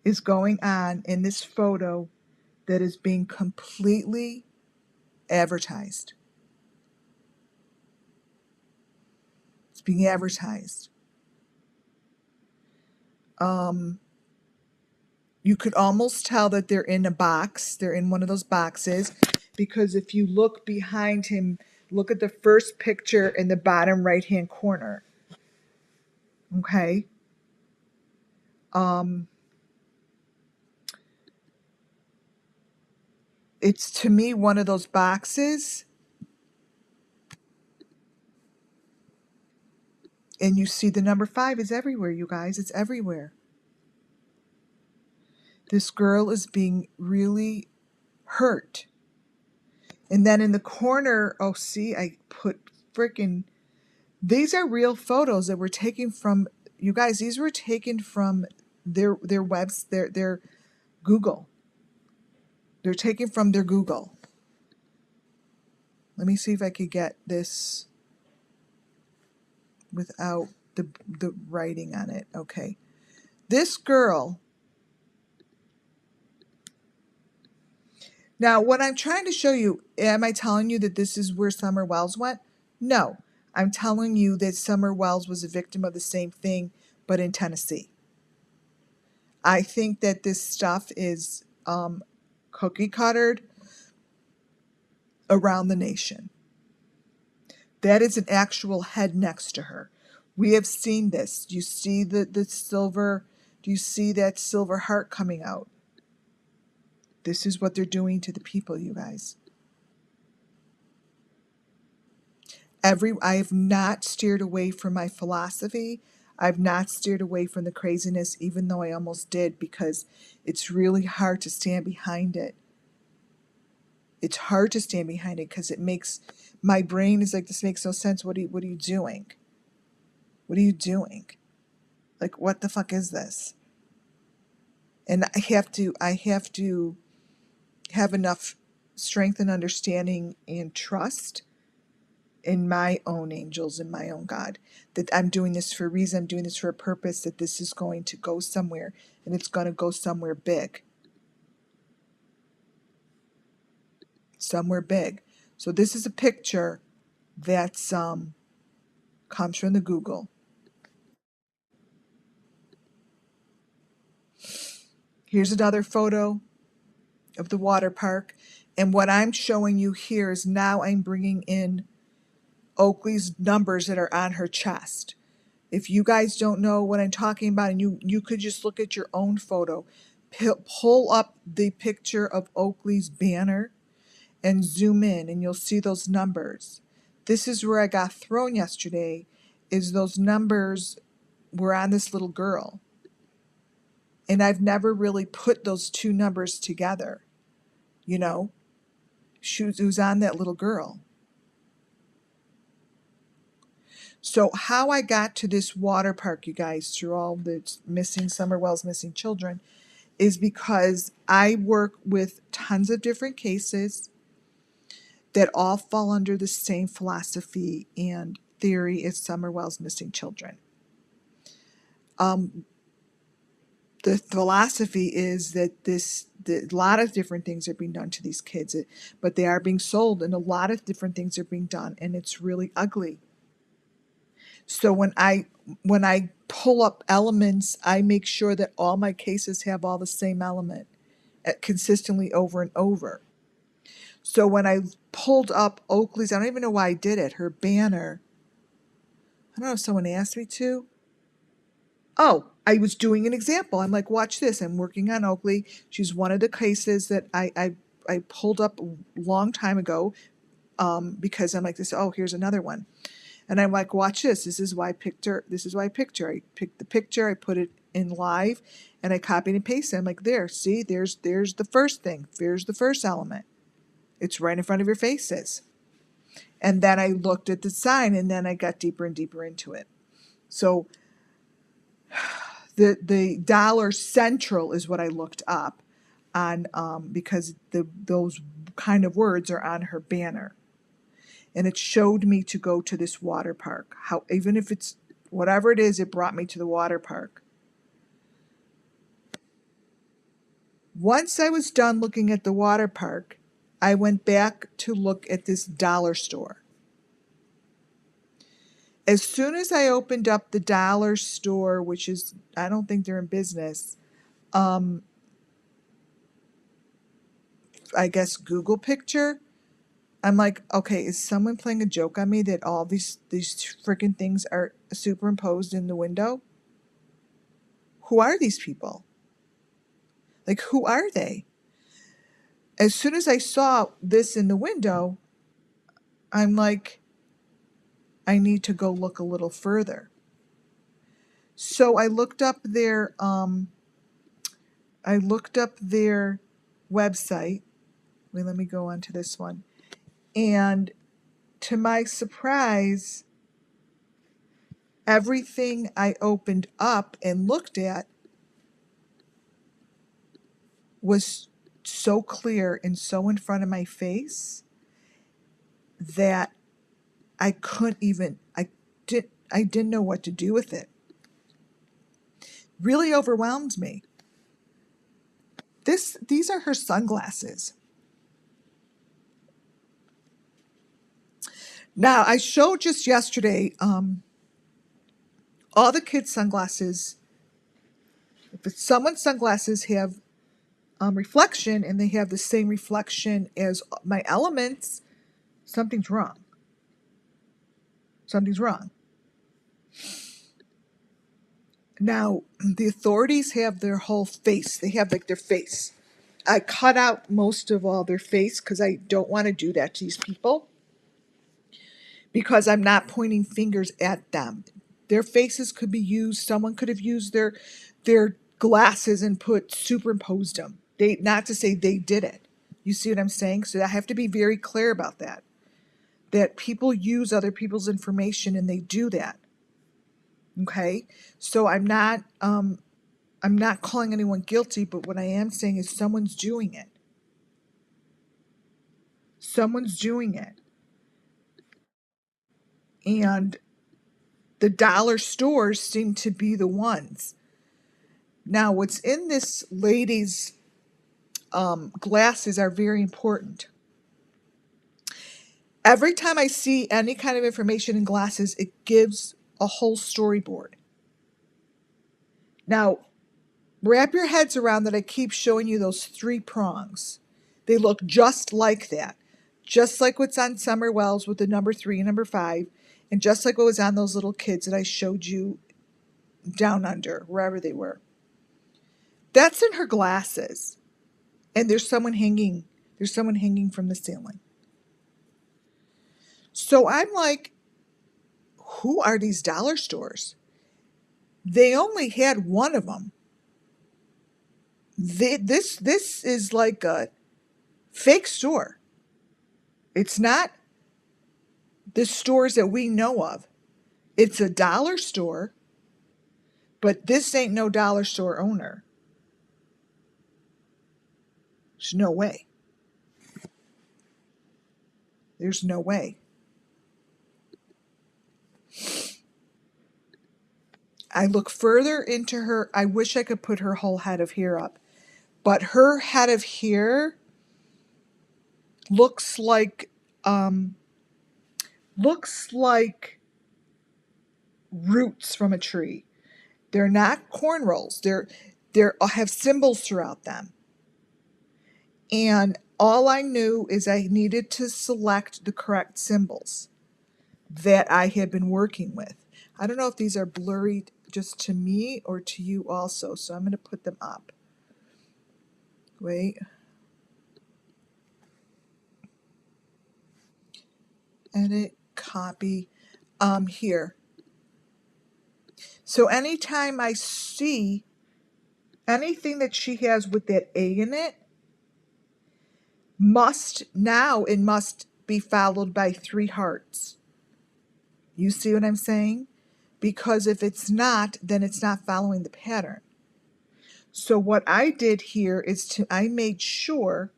is going on in this photo that is being completely advertised. It's being advertised. Um, you could almost tell that they're in a box. They're in one of those boxes because if you look behind him, look at the first picture in the bottom right-hand corner. Okay. Um, it's to me one of those boxes, and you see the number 5 is everywhere, you guys. It's everywhere. This girl is being really hurt. And then in the corner, oh, see, I put freaking, these are real photos that were taken from, you guys, these were taken from their webs, their Google. They're taken from their Google. Let me see if I could get this without the writing on it. Okay. This girl. Now, what I'm trying to show you, am I telling you that this is where Summer Wells went? No. I'm telling you that Summer Wells was a victim of the same thing, but in Tennessee. I think that this stuff is cookie cuttered around the nation. That is an actual head next to her. We have seen this. Do you see the silver? Do you see that silver heart coming out? This is what they're doing to the people, you guys. I have not steered away from my philosophy. I've not steered away from the craziness, even though I almost did, because it's really hard to stand behind it. It's hard to stand behind it because it makes my brain is like, this makes no sense. What are you doing? What are you doing? Like, what the fuck is this? And I have to have enough strength and understanding and trust in my own angels and my own God, that I'm doing this for a reason, I'm doing this for a purpose, that this is going to go somewhere, and it's going to go somewhere big. Somewhere big. So this is a picture that's comes from the Google. Here's another photo of the water park. And what I'm showing you here is now I'm bringing in Oakley's numbers that are on her chest. If you guys don't know what I'm talking about, and you could just look at your own photo, pull up the picture of Oakley's banner and zoom in, and you'll see those numbers. This is where I got thrown yesterday, is those numbers were on this little girl. And I've never really put those two numbers together, you know? It was on that little girl. So how I got to this water park, you guys, through all the missing Summer Wells missing children, is because I work with tons of different cases that all fall under the same philosophy and theory as Summer Wells missing children. The philosophy is that a lot of different things are being done to these kids, but they are being sold, and a lot of different things are being done, and it's really ugly. So when I pull up elements, I make sure that all my cases have all the same element consistently over and over. So when I pulled up Oakley's, I don't even know why I did it, her banner. I don't know if someone asked me to. Oh, I was doing an example. I'm like, watch this. I'm working on Oakley. She's one of the cases that I pulled up a long time ago because I'm like this. Oh, here's another one. And I'm like, watch this. This is why I picked her. This is why I picked her. I picked the picture. I put it in live, and I copied and pasted. I'm like, there. See, there's the first thing. There's the first element. It's right in front of your faces. And then I looked at the sign, and then I got deeper and deeper into it. So the Dollar Central is what I looked up on because those kind of words are on her banner. And it showed me to go to this water park. How, even if it's whatever it is, it brought me to the water park. Once I was done looking at the water park, I went back to look at this dollar store. As soon as I opened up the dollar store, which is, I don't think they're in business, I guess Google picture, I'm like, okay, is someone playing a joke on me that all these freaking things are superimposed in the window? Who are these people? Like, who are they? As soon as I saw this in the window, I'm like, I need to go look a little further. So I looked up their website. Wait, let me go on to this one. And to my surprise, everything I opened up and looked at was so clear and so in front of my face that I couldn't even I didn't know what to do with it. Really overwhelmed me. These are her sunglasses. Now, I showed just yesterday all the kids' sunglasses. If someone's sunglasses have reflection and they have the same reflection as my elements, something's wrong. Something's wrong. Now, the authorities have their whole face. They have like their face. I cut out most of all their face because I don't want to do that to these people, because I'm not pointing fingers at them. Their faces could be used. Someone could have used their glasses and superimposed them. Not to say they did it. You see what I'm saying? So I have to be very clear about that. That people use other people's information and they do that. Okay? So I'm not calling anyone guilty, but what I am saying is someone's doing it. Someone's doing it. And the dollar stores seem to be the ones. Now, what's in this lady's glasses are very important. Every time I see any kind of information in glasses, it gives a whole storyboard. Now, wrap your heads around that I keep showing you those 3 prongs. They look just like that. Just like what's on Summer Wells with the number 3 and number 5. And just like what was on those little kids that I showed you down under, wherever they were. That's in her glasses. And there's someone hanging from the ceiling. So I'm like, who are these dollar stores? They only had one of them. This is like a fake store. It's not the stores that we know of. It's a dollar store, but this ain't no dollar store owner. There's no way. There's no way. I look further into her. I wish I could put her whole head of hair up, but her head of hair looks like roots from a tree. They're not cornrows. They're have symbols throughout them. And all I knew is I needed to select the correct symbols that I had been working with. I don't know if these are blurry just to me or to you also, so I'm going to put them up. Wait. Edit, copy, here. So anytime I see anything that she has with that A in it, must be followed by 3 hearts. You see what I'm saying? Because if it's not, then it's not following the pattern. So what I did here is I made sure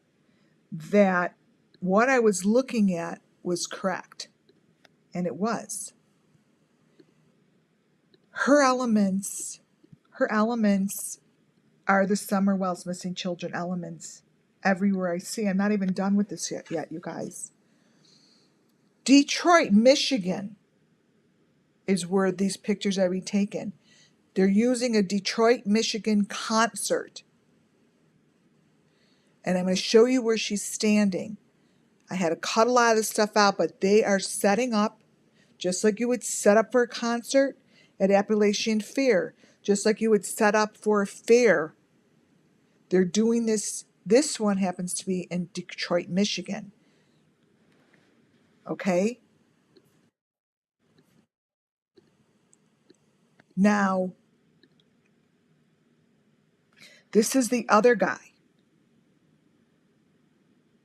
that what I was looking at was correct. And it was. Her elements are the Summer Wells Missing Children elements everywhere I see. I'm not even done with this yet, you guys. Detroit, Michigan. is where these pictures are taken. They're using a Detroit, Michigan concert. And I'm going to show you where she's standing. I had to cut a lot of this stuff out, but they are setting up just like you would set up for a concert at Appalachian Fair, just like you would set up for a fair. They're doing this. This one happens to be in Detroit, Michigan. Okay? Now, this is the other guy.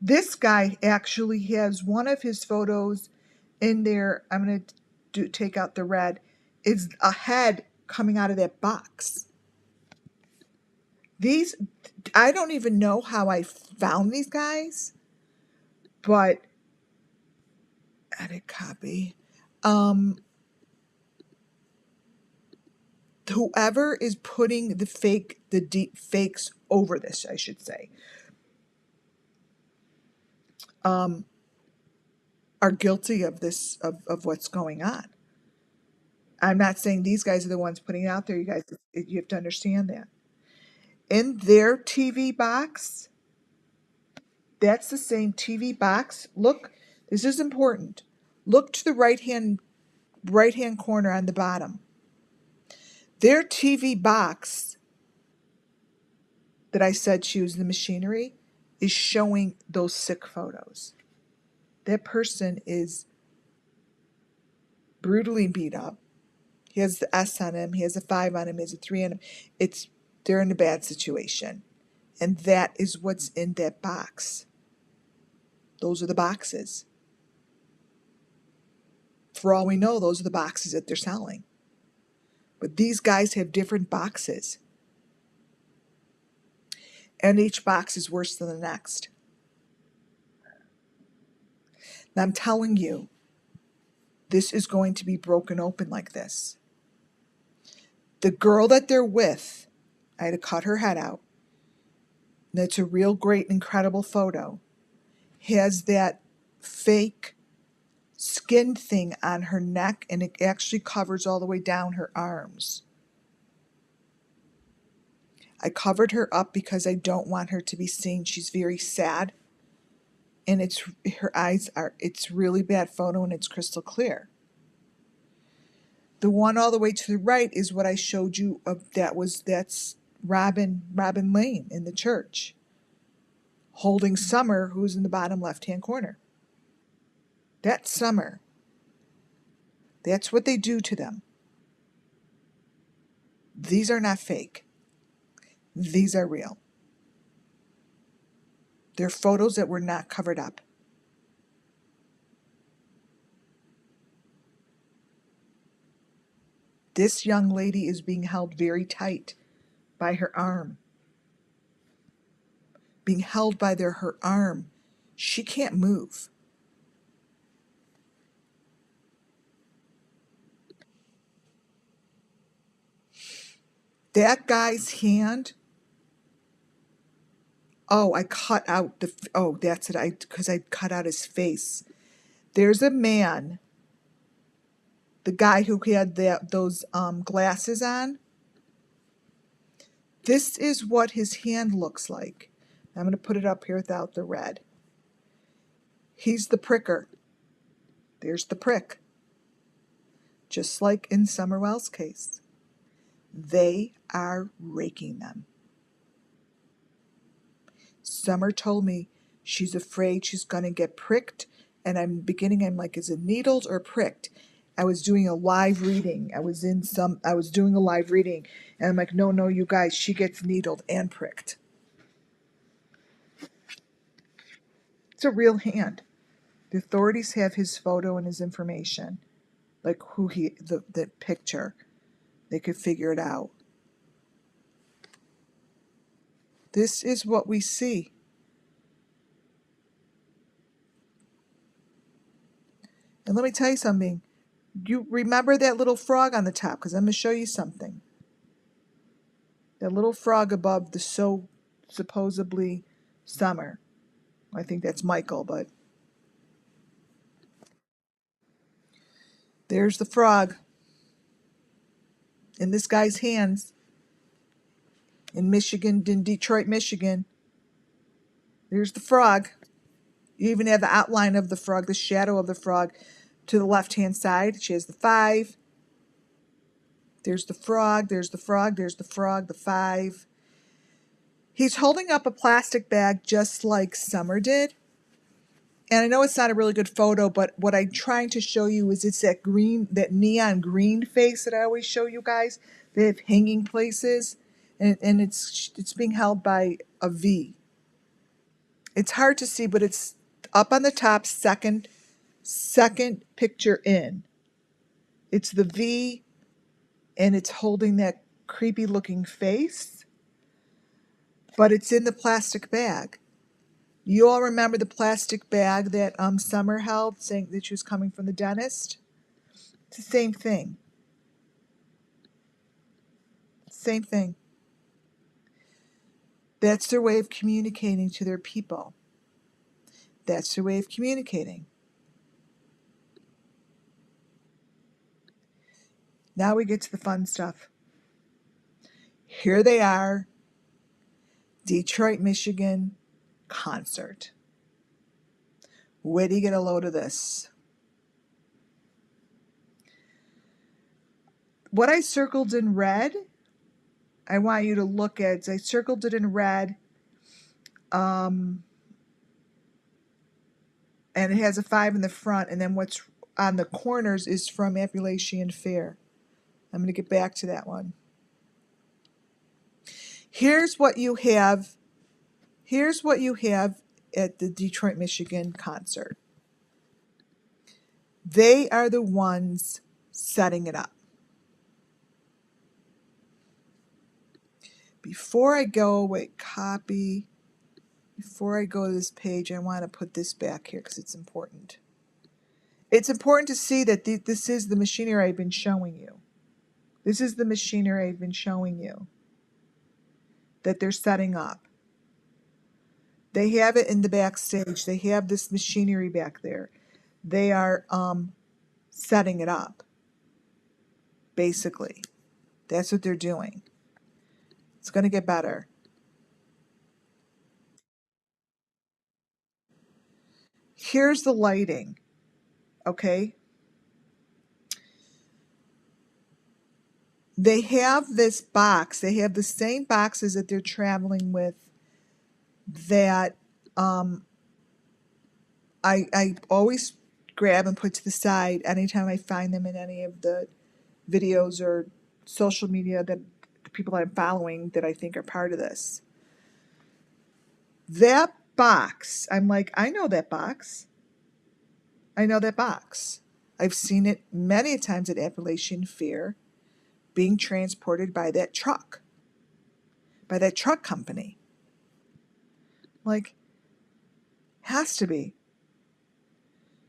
This guy actually has one of his photos in there. I'm going to take out the red. Is a head coming out of that box. These, I don't even know how I found these guys, but edit copy. Whoever is putting the deep fakes over this, I should say, are guilty of this, of what's going on. I'm not saying these guys are the ones putting it out there. You guys, you have to understand that. In their TV box, that's the same TV box. Look, this is important. Look to the right hand corner on the bottom. Their TV box that I said she was the machinery is showing those sick photos. That person is brutally beat up. He has the S on him. He has a 5 on him. He has a 3 on him. They're in a bad situation. And that is what's in that box. Those are the boxes. For all we know, those are the boxes that they're selling. But these guys have different boxes. And each box is worse than the next. Now I'm telling you, this is going to be broken open like this. The girl that they're with, I had to cut her head out. That's a real great, incredible photo. Has that fake skin thing on her neck, and it actually covers all the way down her arms. I covered her up because I don't want her to be seen. She's very sad. And it's really bad photo, and it's crystal clear. The one all the way to the right is what I showed you of. That's Robin Lane in the church, holding Summer, who's in the bottom left-hand corner. That's Summer. That's what they do to them. These are not fake. These are real. They're photos that were not covered up. This young lady is being held very tight by her arm. Being held by her arm. She can't move. That guy's hand. Oh, I cut out that's it. Because I cut out his face. There's a man, the guy who had those glasses on. This is what his hand looks like. I'm going to put it up here without the red. He's the pricker. There's the prick. Just like in Summerwell's case. They are raking them. Summer told me she's afraid she's going to get pricked, and I'm like, is it needled or pricked? I was doing a live reading. I was doing a live reading, and I'm like, no, you guys, she gets needled and pricked. It's a real hand. The authorities have his photo and his information, like the picture. They could figure it out. This is what we see. And let me tell you something. You remember that little frog on the top, because I'm going to show you something. That little frog above the supposedly Summer. I think that's Michael, but there's the frog. in this guy's hands in Michigan, in Detroit, Michigan. There's the frog. You even have the outline of the frog, the shadow of the frog to the left-hand side. She has the 5. There's the frog, there's the frog, there's the frog, the 5. He's holding up a plastic bag just like Summer did. And I know it's not a really good photo, but what I'm trying to show you is it's that green, that neon green face that I always show you guys. They have hanging places, and it's being held by a V. It's hard to see, but it's up on the top, second picture in. It's the V, and it's holding that creepy looking face, but it's in the plastic bag. You all remember the plastic bag that Summer held, saying that she was coming from the dentist? It's the same thing. Same thing. That's their way of communicating to their people. That's their way of communicating. Now we get to the fun stuff. Here they are, Detroit, Michigan concert. Where do you get a load of this? What I circled in red, I want you to look at. I circled it in red, and it has a 5 in the front, and then what's on the corners is from Appalachian Fair. I'm going to get back to that one. Here's what you have. Here's what you have at the Detroit, Michigan concert. They are the ones setting it up. Before I go, copy. Before I go to this page, I want to put this back here because it's important. It's important to see that this is the machinery I've been showing you. This is the machinery I've been showing you that they're setting up. They have it in the backstage. They have this machinery back there. They are setting it up, basically. That's what they're doing. It's going to get better. Here's the lighting, okay? They have this box. They have the same boxes that they're traveling with that I always grab and put to the side anytime I find them in any of the videos or social media that the people I'm following that I think are part of this. That box, I'm like, I know that box. I know that box. I've seen it many times at Appalachian Fair being transported by that truck company. Like, has to be.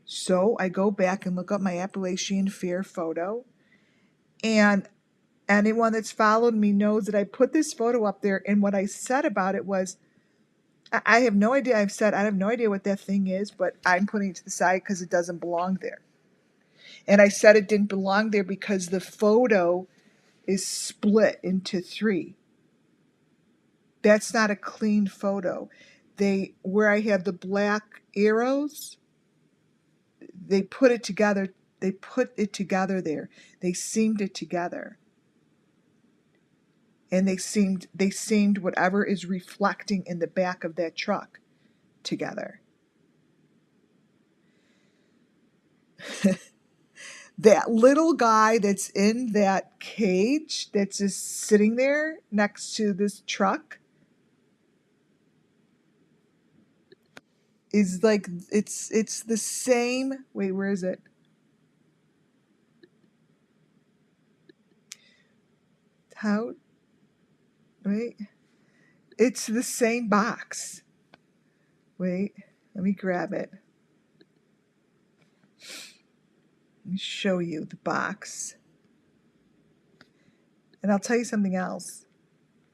So I go back and look up my Appalachian Fair photo, and anyone that's followed me knows that I put this photo up there, and what I said about it was, I have no idea. I have no idea what that thing is, but I'm putting it to the side because it doesn't belong there. And I said it didn't belong there because the photo is split into 3. That's not a clean photo. Where I have the black arrows, they put it together. They put it together there. They seamed it together. And they seamed whatever is reflecting in the back of that truck together. That little guy that's in that cage that's just sitting there next to this truck is like, it's the same. Wait, where is it? How? Wait. It's the same box. Wait, let me grab it. Let me show you the box. And I'll tell you something else,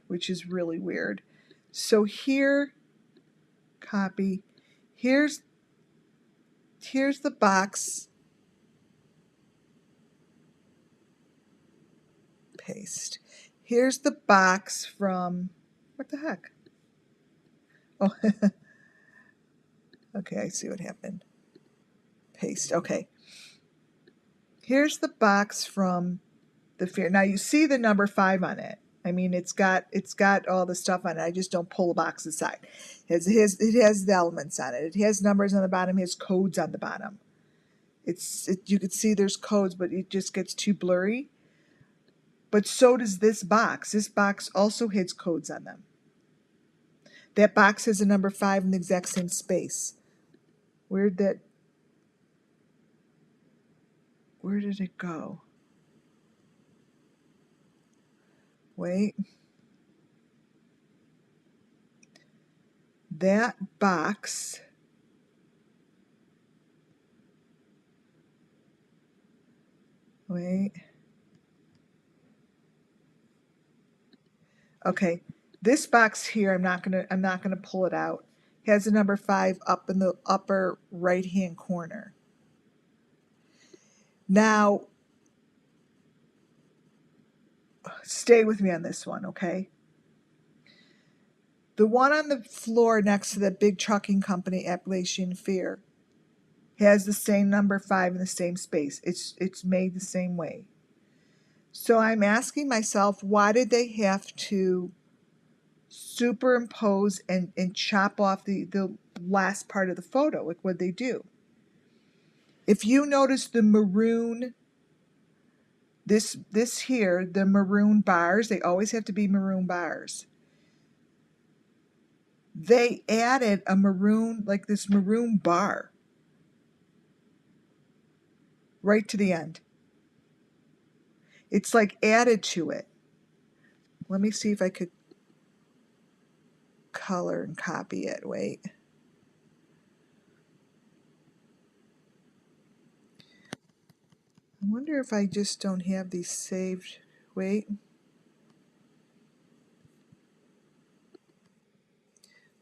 which is really weird. So here, copy. Here's the box paste. Here's the box from, what the heck? Oh, okay, I see what happened. Paste, okay. Here's the box from the fair. Now you see the number 5 on it. I mean, it's got all the stuff on it. I just don't pull the box aside. It has the elements on it. It has numbers on the bottom. It has codes on the bottom. You can see there's codes, but it just gets too blurry. But so does this box. This box also has codes on them. That box has a number 5 in the exact same space. Where did it go? Wait. That box. Wait. Okay. This box here, I'm not gonna pull it out. It has a number 5 up in the upper right hand corner. Now, stay with me on this one, okay? The one on the floor next to the big trucking company, Appalachian Fair, has the same number 5 in the same space. It's made the same way. So I'm asking myself, why did they have to superimpose and chop off the last part of the photo? Like, what'd they do? If you notice the maroon, this here, the maroon bars, they always have to be maroon bars. They added a maroon, like this maroon bar, right to the end. It's like added to it. Let me see if I could color and copy it. Wait. I wonder if I just don't have these saved. Wait.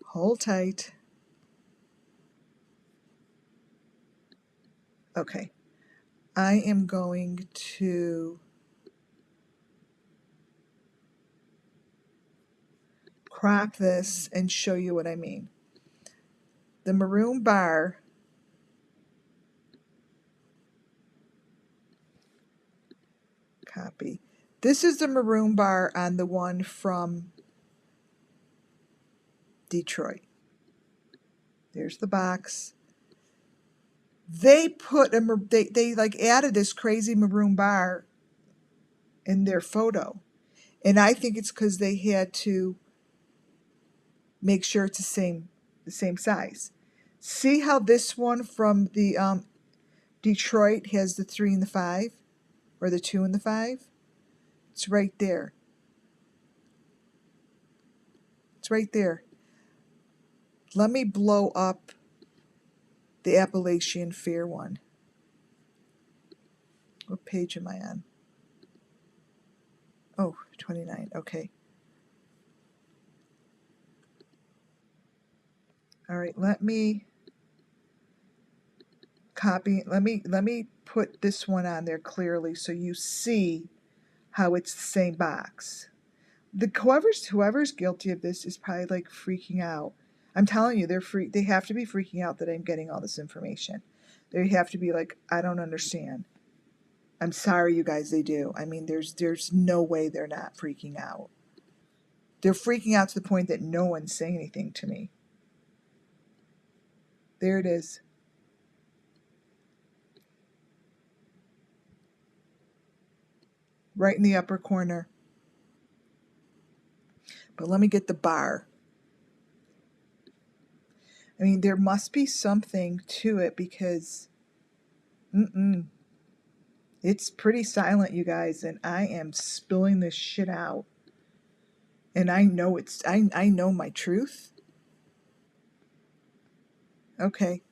Hold tight. Okay. I am going to crop this and show you what I mean. The maroon bar, copy. This is the maroon bar on the one from Detroit. There's the box. They put they like added this crazy maroon bar in their photo, and I think it's because they had to make sure it's the same size. See how this one from the Detroit has the 3 and the 5, or the 2 and the 5? It's right there. It's right there. Let me blow up the Appalachian Fair one. What page am I on? Oh, 29. Okay. All right, let me copy. Let me put this one on there clearly so you see how it's the same box. Whoever's guilty of this is probably like freaking out. I'm telling you, they have to be freaking out that I'm getting all this information. They have to be like, I don't understand. I'm sorry, you guys, they do. I mean, there's no way they're not freaking out. They're freaking out to the point that no one's saying anything to me. There it is. Right in the upper corner. But let me get the bar. I mean, there must be something to it because it's pretty silent, you guys, and I am spilling this shit out. And I know I know my truth. Okay.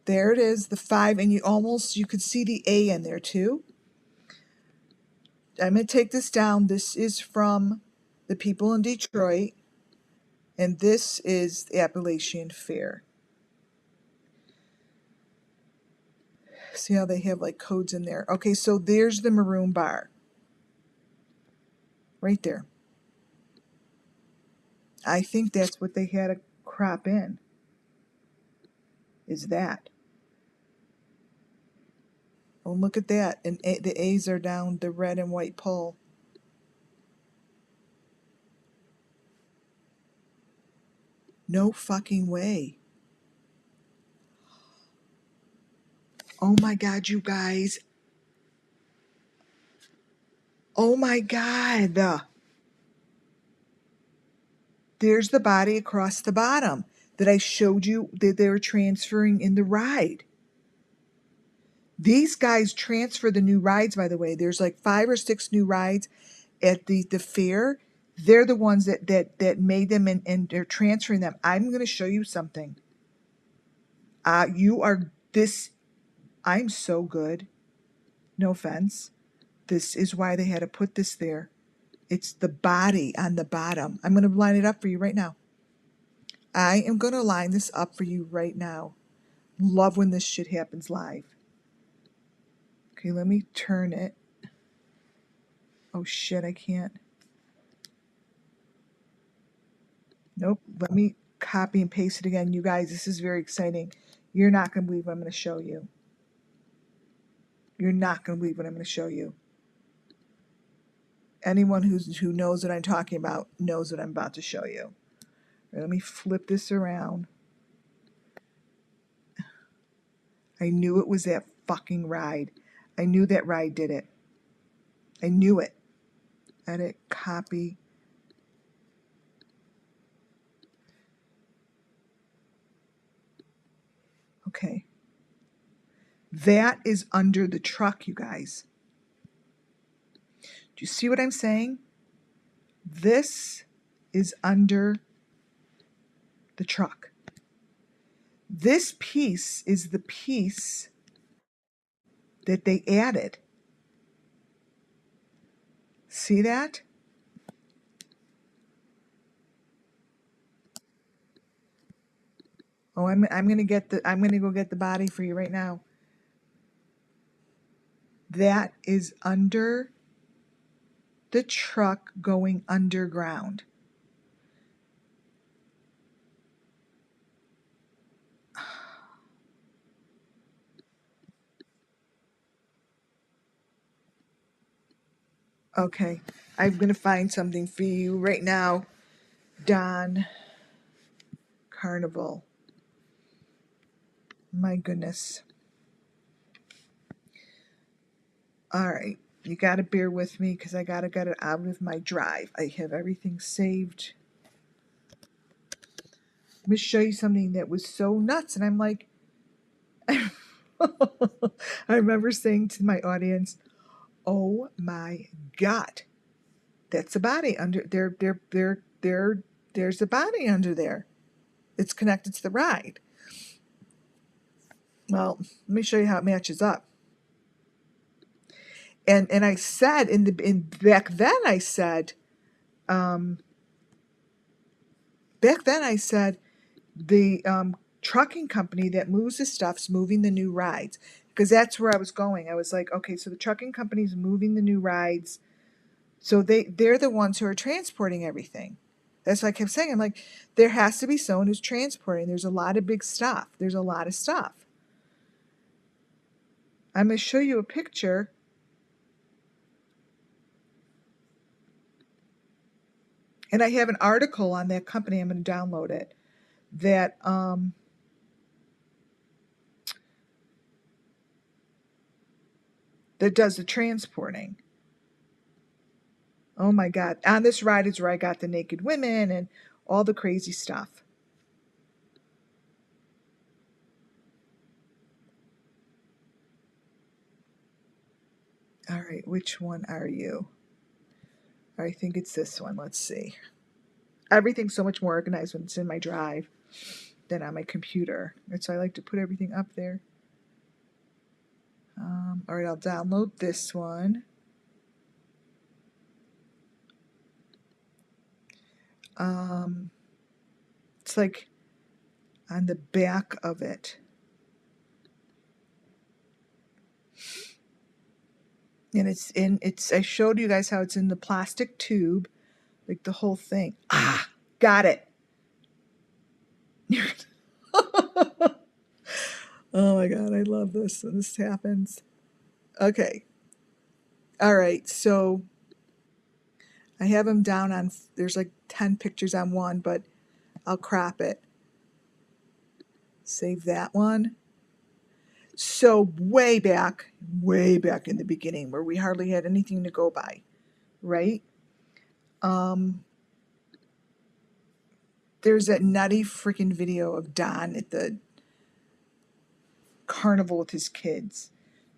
There it is, the 5, and you could see the A in there too. I'm going to take this down. This is from the people in Detroit, and this is the Appalachian Fair. See how they have like codes in there? Okay, so there's the maroon bar. Right there. I think that's what they had to crop in, is that. Oh, look at that. And the A's are down the red and white pole. No fucking way. Oh my God, you guys. Oh my God. There's the body across the bottom that I showed you that they were transferring in the ride. These guys transfer the new rides, by the way. There's like 5 or 6 new rides at the fair. They're the ones that made them, and they're transferring them. I'm going to show you something. You are this. I'm so good. No offense. This is why they had to put this there. It's the body on the bottom. I'm going to line it up for you right now. I am going to line this up for you right now. Love when this shit happens live. Okay, let me turn it. Oh shit, I can't. Nope, let me copy and paste it again. You guys, this is very exciting. You're not going to believe what I'm going to show you. You're not going to believe what I'm going to show you. Anyone who knows what I'm talking about knows what I'm about to show you. Right, let me flip this around. I knew it was that fucking ride. I knew that ride did it. I knew it. Edit, copy. Okay. That is under the truck, you guys. Do you see what I'm saying? This is under the truck. This piece is the piece that they added. See that? Oh, I'm gonna go get the body for you right now. That is under the truck going underground. Okay, I'm gonna find something for you right now. Don Carnival. My goodness. All right, you gotta bear with me because I gotta get it out of my drive. I have everything saved. Let me show you something that was so nuts, and I'm like, I remember saying to my audience, "Oh my God, that's a body under there. There's a body under there. It's connected to the ride." Well, let me show you how it matches up. And I said back then I said the trucking company that moves the stuff's moving the new rides, because that's where I was going. I was like, okay, so the trucking company's moving the new rides, so they're the ones who are transporting everything. That's what I kept saying. I'm like, there has to be someone who's transporting. There's a lot of big stuff. There's a lot of stuff. I'm going to show you a picture. And I have an article on that company. I'm going to download it. That that does the transporting. Oh my God. On this ride is where I got the naked women and all the crazy stuff. All right, which one are you? I think it's this one. Let's see. Everything's so much more organized when it's in my drive than on my computer. And so I like to put everything up there. All right, I'll download this one. It's like on the back of it. And I showed you guys how it's in the plastic tube, like the whole thing. Ah, got it. Oh my God, I love this when this happens. Okay. All right. So I have them down on, there's like 10 pictures on one, but I'll crop it. Save that one. So way back in the beginning where we hardly had anything to go by, right? There's that nutty freaking video of Don at the carnival with his kids.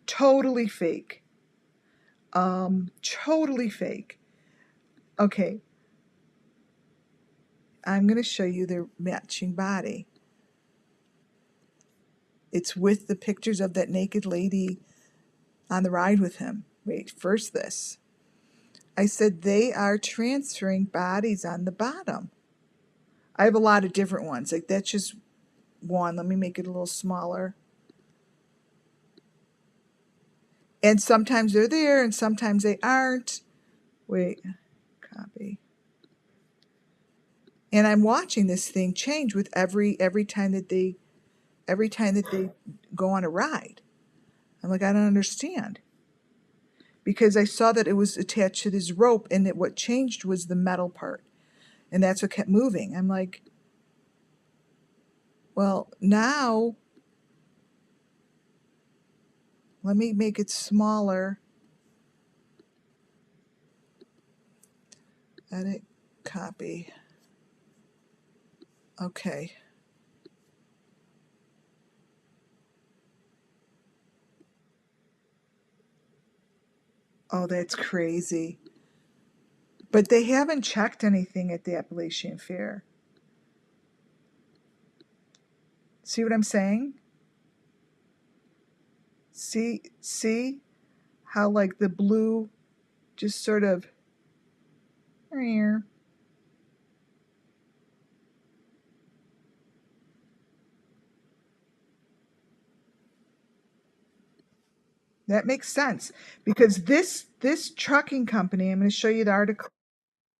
Totally fake. Totally fake. Okay. I'm going to show you their matching body. It's with the pictures of that naked lady on the ride with him. Wait, first this. I said they are transferring bodies on the bottom. I have a lot of different ones. Like that's just one. Let me make it a little smaller. And sometimes they're there and sometimes they aren't. Wait, copy. And I'm watching this thing change with every time that they go on a ride. I'm like, I don't understand. Because I saw that it was attached to this rope and that what changed was the metal part. And that's what kept moving. I'm like, well, now let me make it smaller. Edit, copy. Okay. Oh, that's crazy. But they haven't checked anything at the Appalachian Fair. See what I'm saying? See how like the blue just sort of that makes sense because this trucking company, I'm going to show you the article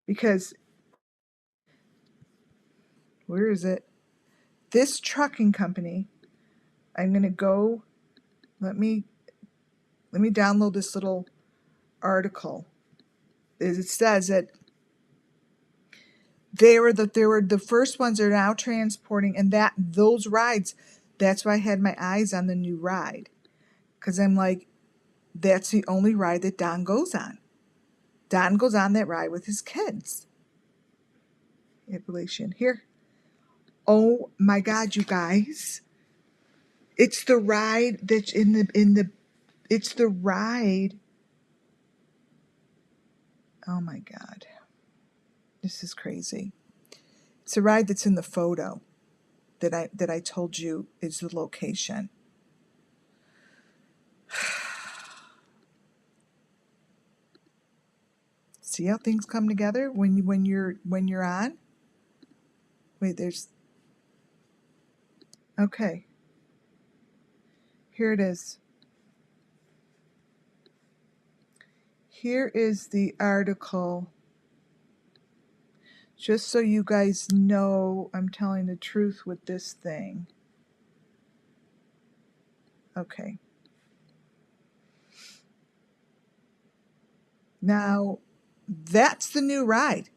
because where is it? This trucking company, I'm going to go, let me download this little article. It says that they were the first ones that are now transporting, and that those rides, that's why I had my eyes on the new ride. Because I'm like, that's the only ride that Don goes on. Don goes on that ride with his kids. Appalachian. Here. Oh my God, you guys. It's the ride that's it's the ride. Oh my God. This is crazy. It's a ride that's in the photo that I told you is the location. See how things come together when you're on? Wait, there's okay. Here it is. Here is the article. Just so you guys know, I'm telling the truth with this thing. Okay. Now, that's the new ride.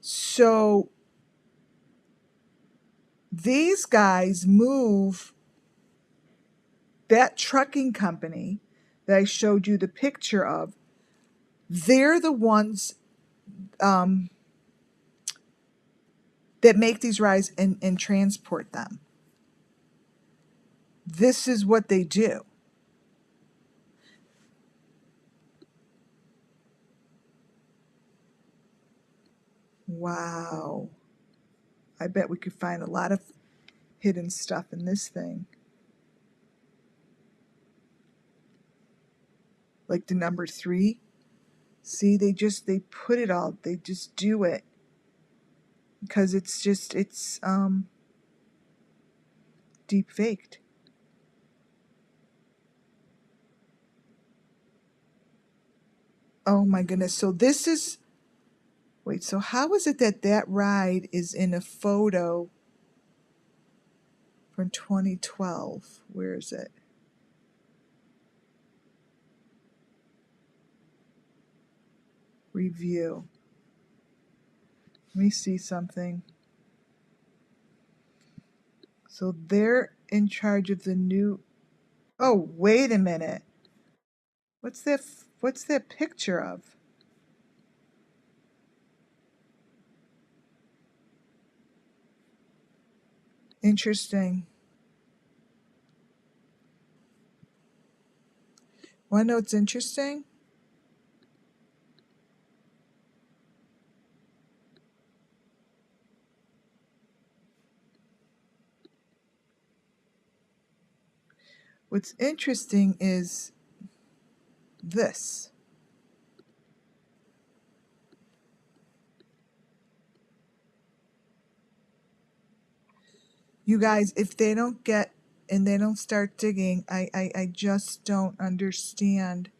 So these guys move that trucking company that I showed you the picture of. They're the ones that make these rides and transport them. This is what they do. Wow. I bet we could find a lot of hidden stuff in this thing. Like the number 3. See, they put it all, they just do it. Because it's deep faked. Oh my goodness. So this is, wait, so how is it that that ride is in a photo from 2012? Where is it? Review. Let me see something. So they're in charge of the new, oh, wait a minute. What's that picture of? Interesting. Wanna know what's interesting? What's interesting is this. You guys, if they don't get and they don't start digging, I just don't understand.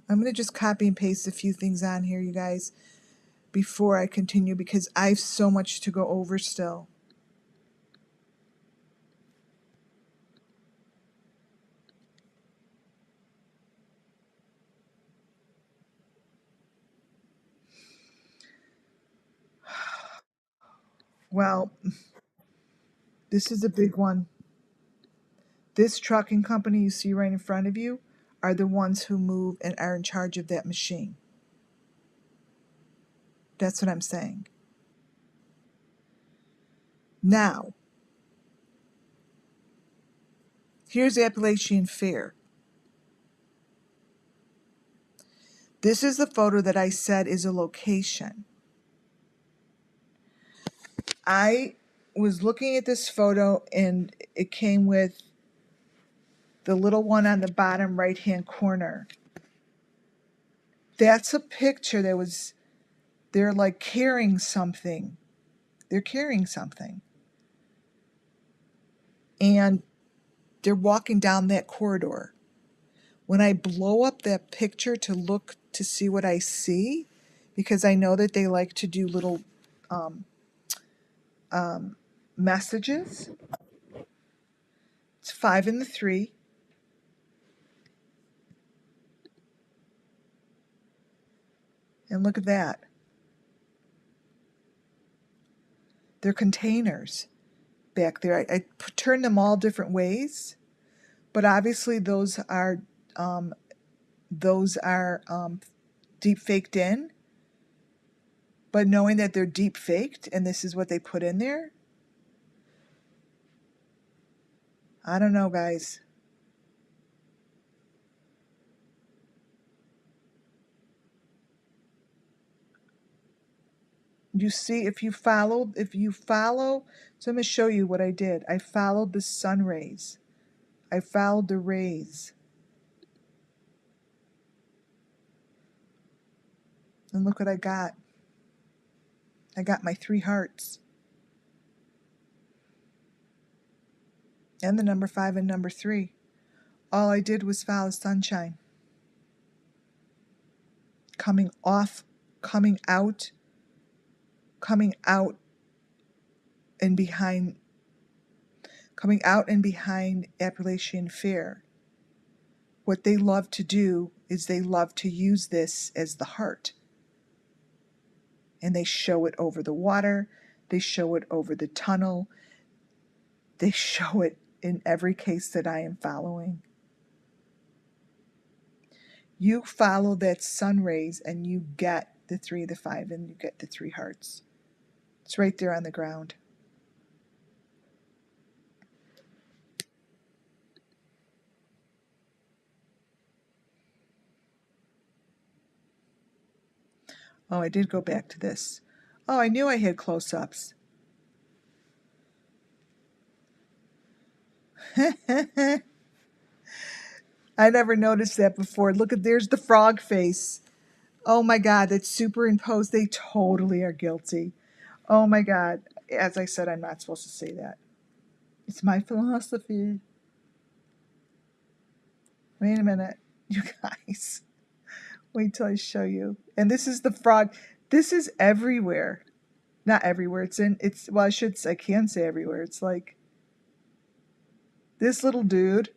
I'm going to just copy and paste a few things on here, you guys, before I continue because I have so much to go over still. Well, this is a big one. This trucking company you see right in front of you are the ones who move and are in charge of that machine. That's what I'm saying. Now, here's Appalachian Fair. This is the photo that I said is a location. I was looking at this photo and it came with the little one on the bottom right hand corner. That's a picture that was, they're like carrying something. They're carrying something. And they're walking down that corridor. When I blow up that picture to look to see what I see, because I know that they like to do little messages, it's 5 and the 3. And look at that. They're containers back there. I turned them all different ways, but obviously those are deep faked in. But knowing that they're deep faked and this is what they put in there, I don't know, guys. You see, if you follow, so I'm going to show you what I did. I followed the sun rays. I followed the rays. And look what I got. I got my 3 hearts. And the number 5 and number 3. All I did was follow sunshine. Coming out and behind Appalachian Fair. What they love to do is they love to use this as the heart. And they show it over the water, they show it over the tunnel, they show it in every case that I am following. You follow that sun rays and you get the 3, the 5, and you get the 3 hearts. It's right there on the ground. Oh, I did go back to this. Oh, I knew I had close-ups. I never noticed that before. Look at, there's the frog face. Oh my God, that's superimposed. They totally are guilty. Oh my God. As I said, I'm not supposed to say that. It's my philosophy. Wait a minute, you guys. Wait till I show you. And this is the frog. This is everywhere. Not everywhere. Well, I can say everywhere. It's like this little dude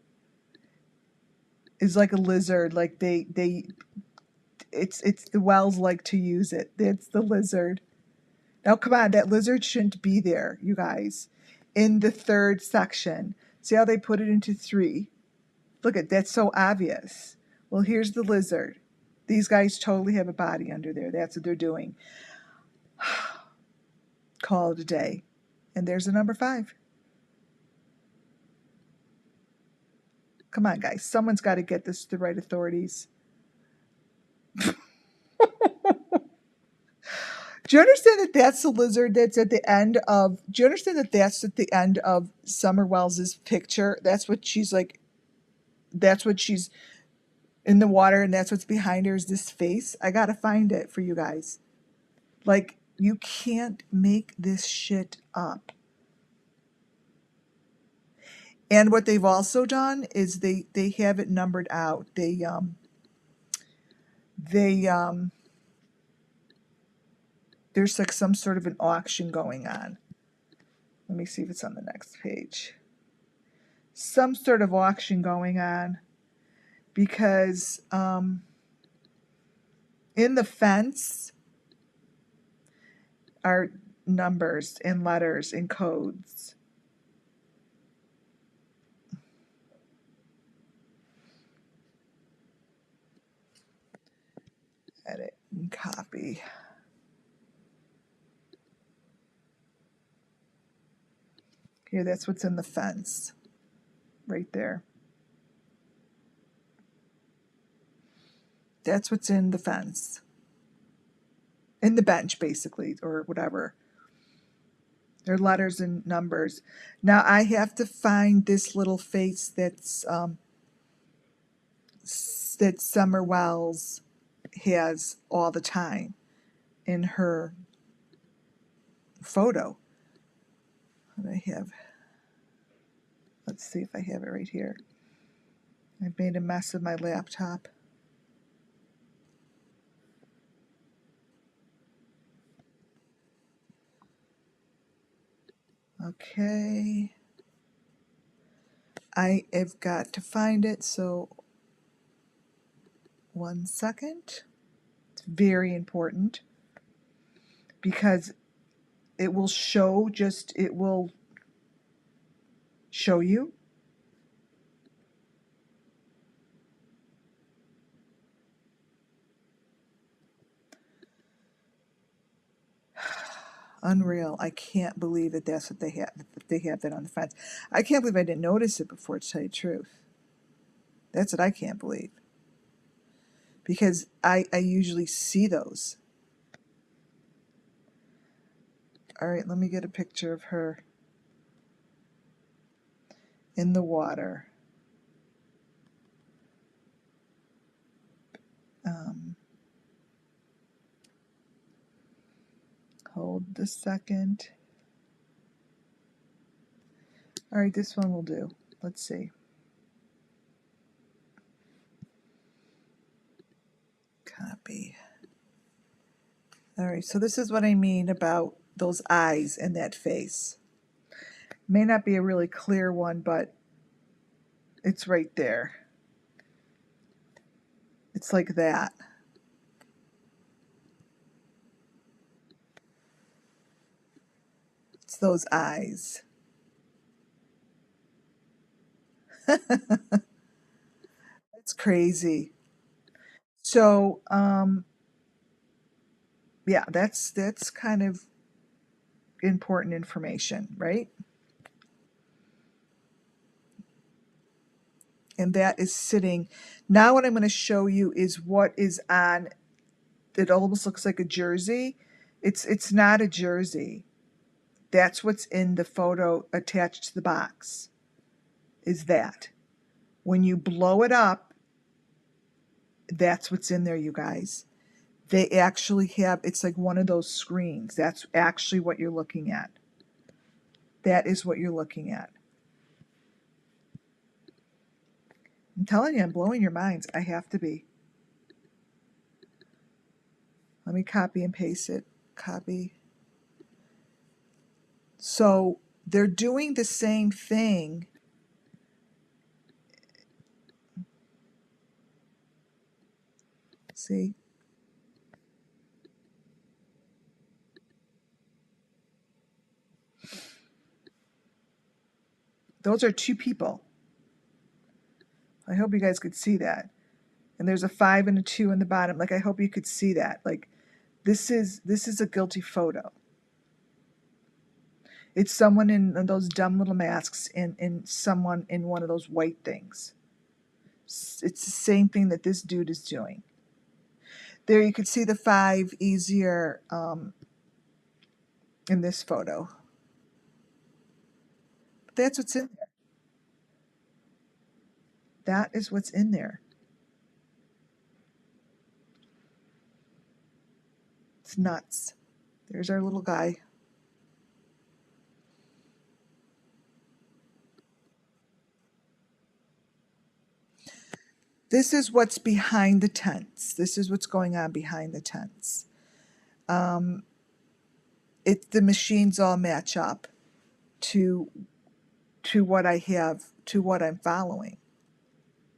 is like a lizard. Like it's the Wells like to use it. It's the lizard. Now come on, that lizard shouldn't be there, you guys. In the third section. See how they put it into 3? Look at that's so obvious. Well, here's the lizard. These guys totally have a body under there. That's what they're doing. Call it a day. And there's a number 5. Come on, guys. Someone's got to get this to the right authorities. Do you understand that that's the lizard that's at the end of... Do you understand that that's at the end of Summer Wells's picture? That's what she's like... That's what she's in the water, and that's what's behind her is this face. I got to find it for you guys. Like, you can't make this shit up. And what they've also done is they have it numbered out. There's like some sort of an auction going on. Let me see if it's on the next page. Some sort of auction going on because in the fence are numbers and letters and codes. Edit and copy. Here, that's what's in the fence. Right there. That's what's in the fence. In the bench, basically, or whatever. They're letters and numbers. Now, I have to find this little face that's that Summer Wells has all the time in her photo. What I have... Let's see if I have it right here. I've made a mess of my laptop. Okay. I have got to find it, so 1 second. It's very important because it will show you. Unreal. I can't believe that that's what they have. They have that on the fence. I can't believe I didn't notice it before, to tell you the truth. That's what I can't believe. Because I usually see those. All right, let me get a picture of her in the water. Hold a second. All right, this one will do. Let's see. Copy. All right, so this is what I mean about those eyes and that face. May not be a really clear one, but it's right there. It's like that. It's those eyes. It's crazy. So, yeah, that's kind of important information, right? And that is sitting. Now what I'm going to show you is what is on. It almost looks like a jersey. It's not a jersey. That's what's in the photo attached to the box. Is that. When you blow it up, that's what's in there, you guys. They actually have, it's like one of those screens. That's actually what you're looking at. That is what you're looking at. I'm telling you, I'm blowing your minds. I have to be. Let me copy and paste it. Copy. So they're doing the same thing. See? Those are two people. I hope you guys could see that. And there's a 5 and a 2 in the bottom. Like, I hope you could see that. Like, this is a guilty photo. It's someone in those dumb little masks and someone in one of those white things. It's the same thing that this dude is doing. There you could see the 5 easier in this photo. But that's what's in there. That is what's in there. It's nuts. There's our little guy. This is what's behind the tents. This is what's going on behind the tents. The machines all match up to what I have, to what I'm following.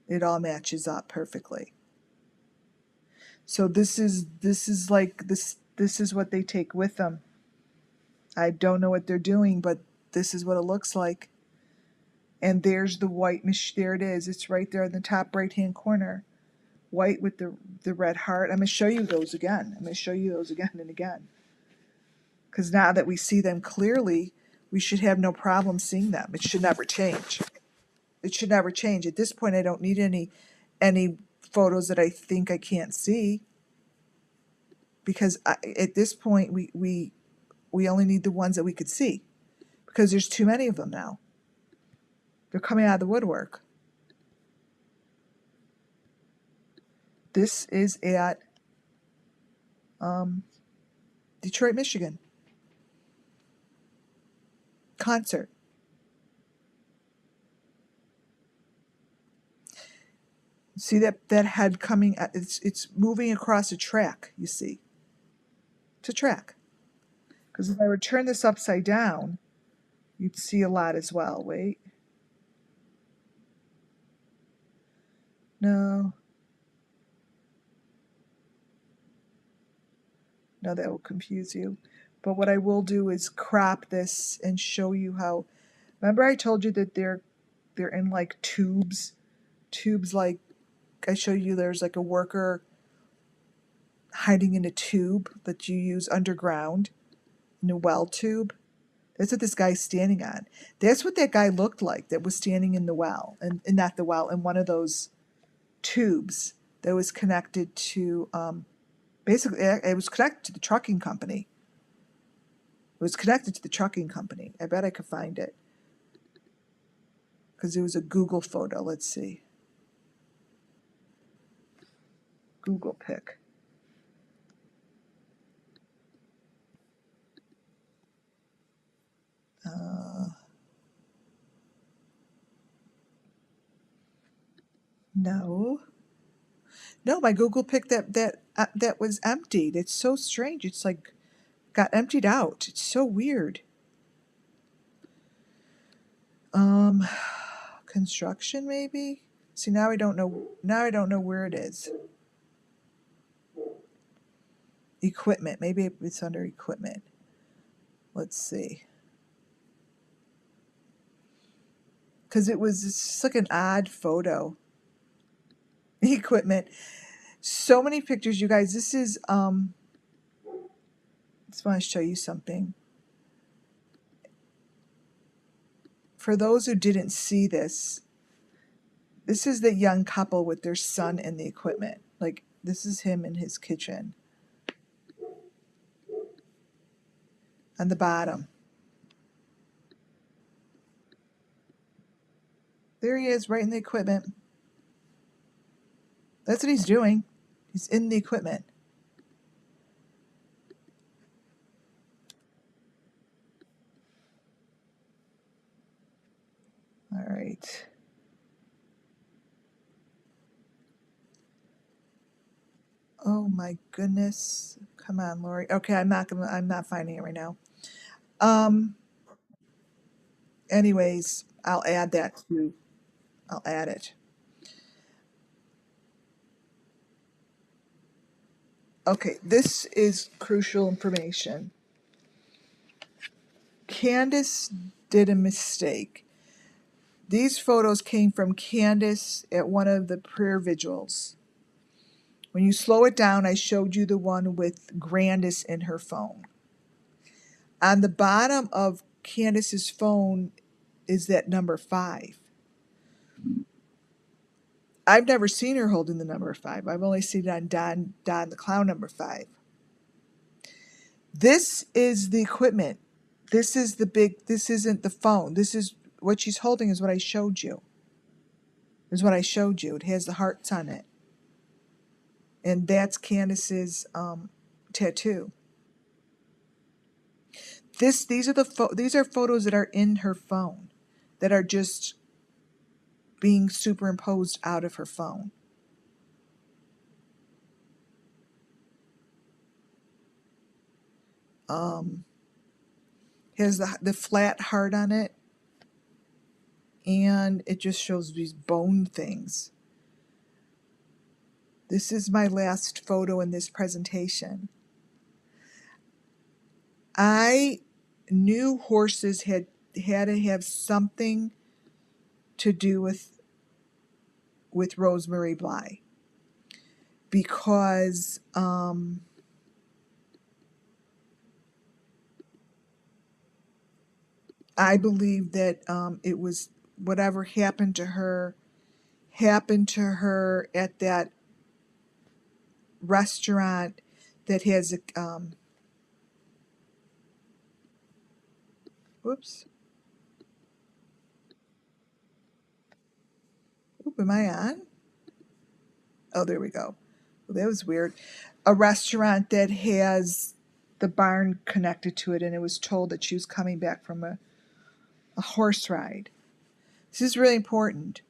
It all matches up perfectly. So this is like this is what they take with them. I don't know what they're doing, but this is what it looks like. And there's the white machine. There it is. It's right there in the top right hand corner. White with the red heart. I'm going to show you those again. I'm going to show you those again and again. Because now that we see them clearly, we should have no problem seeing them. It should never change. It should never change. At this point, I don't need any photos that I think I can't see. Because at this point, we only need the ones that we could see. Because there's too many of them now. They're coming out of the woodwork. This is at Detroit, Michigan. Concert. See that head coming at, it's moving across a track, you see. It's a track. Because if I would turn this upside down, you'd see a lot as well. Wait. No. No, that will confuse you. But what I will do is crop this and show you how. Remember I told you that they're in like tubes? Tubes, like I showed you there's like a worker hiding in a tube that you use underground, in a well tube. That's what this guy's standing on. That's what that guy looked like that was standing in the well, and not the well, in one of those tubes that was connected to, basically, it was connected to the trucking company. It was connected to the trucking company. I bet I could find it. Because it was a Google photo. Let's see. Google pic. No. No, my Google pic that was emptied. It's so strange. It's like got emptied out. It's so weird. Construction maybe? See, now I don't know. Now I don't know where it is. Equipment. Maybe it's under equipment. Let's see. Because it's just like an odd photo. Equipment. So many pictures, you guys. This is just want to show you something. For those who didn't see this, this is the young couple with their son in the equipment. Like, this is him in his kitchen. On the bottom. There he is, right in the equipment. That's what he's doing. He's in the equipment. All right. Oh my goodness. Come on, Lori. Okay, I'm not finding it right now. Anyways, I'll add that too. I'll add it. Okay, this is crucial information. Candace did a mistake. These photos came from Candace at one of the prayer vigils. When you slow it down, I showed you the one with Grandis in her phone. On the bottom of Candace's phone is that number 5. I've never seen her holding the number 5. I've only seen it on Don the Clown number 5. This is the equipment. This isn't the phone. This is what she's holding is what I showed you. It has the hearts on it. And that's Candace's tattoo. These are photos that are in her phone that are just being superimposed out of her phone. Has the flat heart on it, and it just shows these bone things. This is my last photo in this presentation. I knew horses had to have something to do with Rosemary Bly because I believe that it was whatever happened to her at that restaurant that has a whoops. Oop, am I on? Oh, there we go. Well, that was weird. A restaurant that has the barn connected to it, and it was told that she was coming back from a horse ride. This is really important.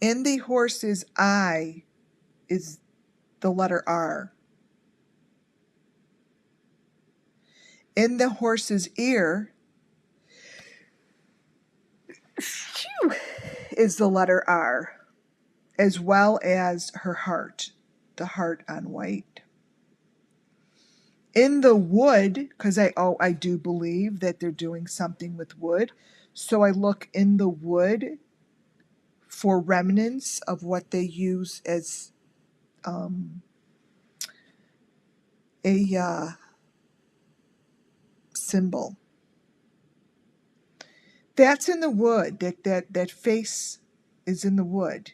In the horse's eye is the letter R. In the horse's ear is the letter R, as well as her heart, the heart on white. In the wood, because I do believe that they're doing something with wood, so I look in the wood for remnants of what they use as a symbol. That's in the wood. That face is in the wood.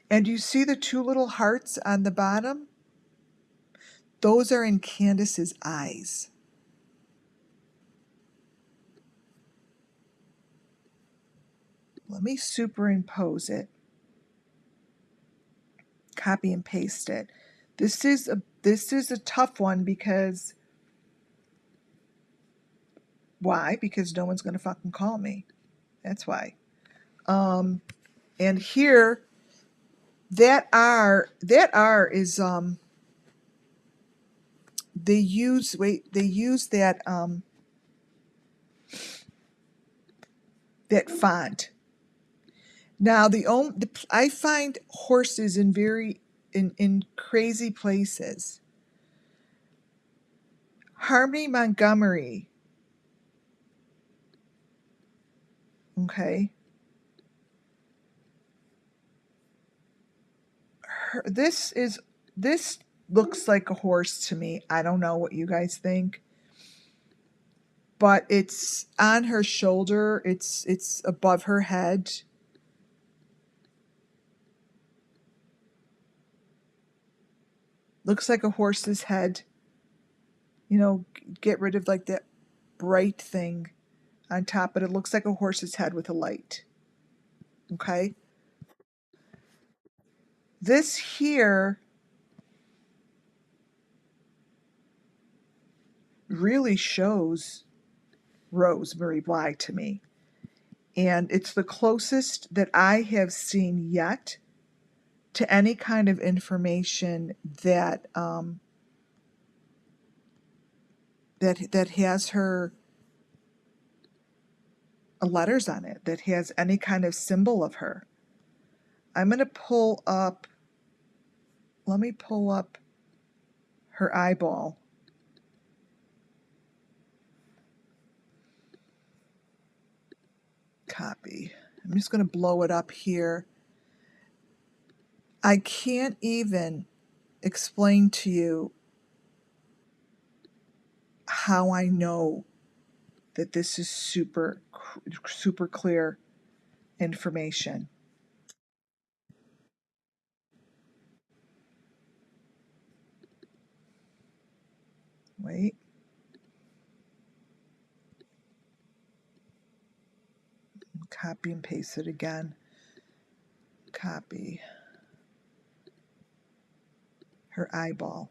And you see the 2 little hearts on the bottom? Those are in Candace's eyes. Let me superimpose it. Copy and paste it. This is a tough one because why? Because no one's gonna fucking call me. That's why. And here that R is they use that that font. Now I find horses in crazy places. Harmony Montgomery. Okay. This looks like a horse to me. I don't know what you guys think. But it's on her shoulder. It's above her head. Looks like a horse's head. Get rid of like that bright thing on top, but it looks like a horse's head with a light. Okay? This here really shows Rosemary Bly to me. And it's the closest that I have seen yet to any kind of information that that has her letters on it, that has any kind of symbol of her. I'm going to pull up, let me pull up her eyeball. Copy. I'm just going to blow it up here. I can't even explain to you how I know that this is super clear information. Wait. Copy and paste it again. Copy. Her eyeball.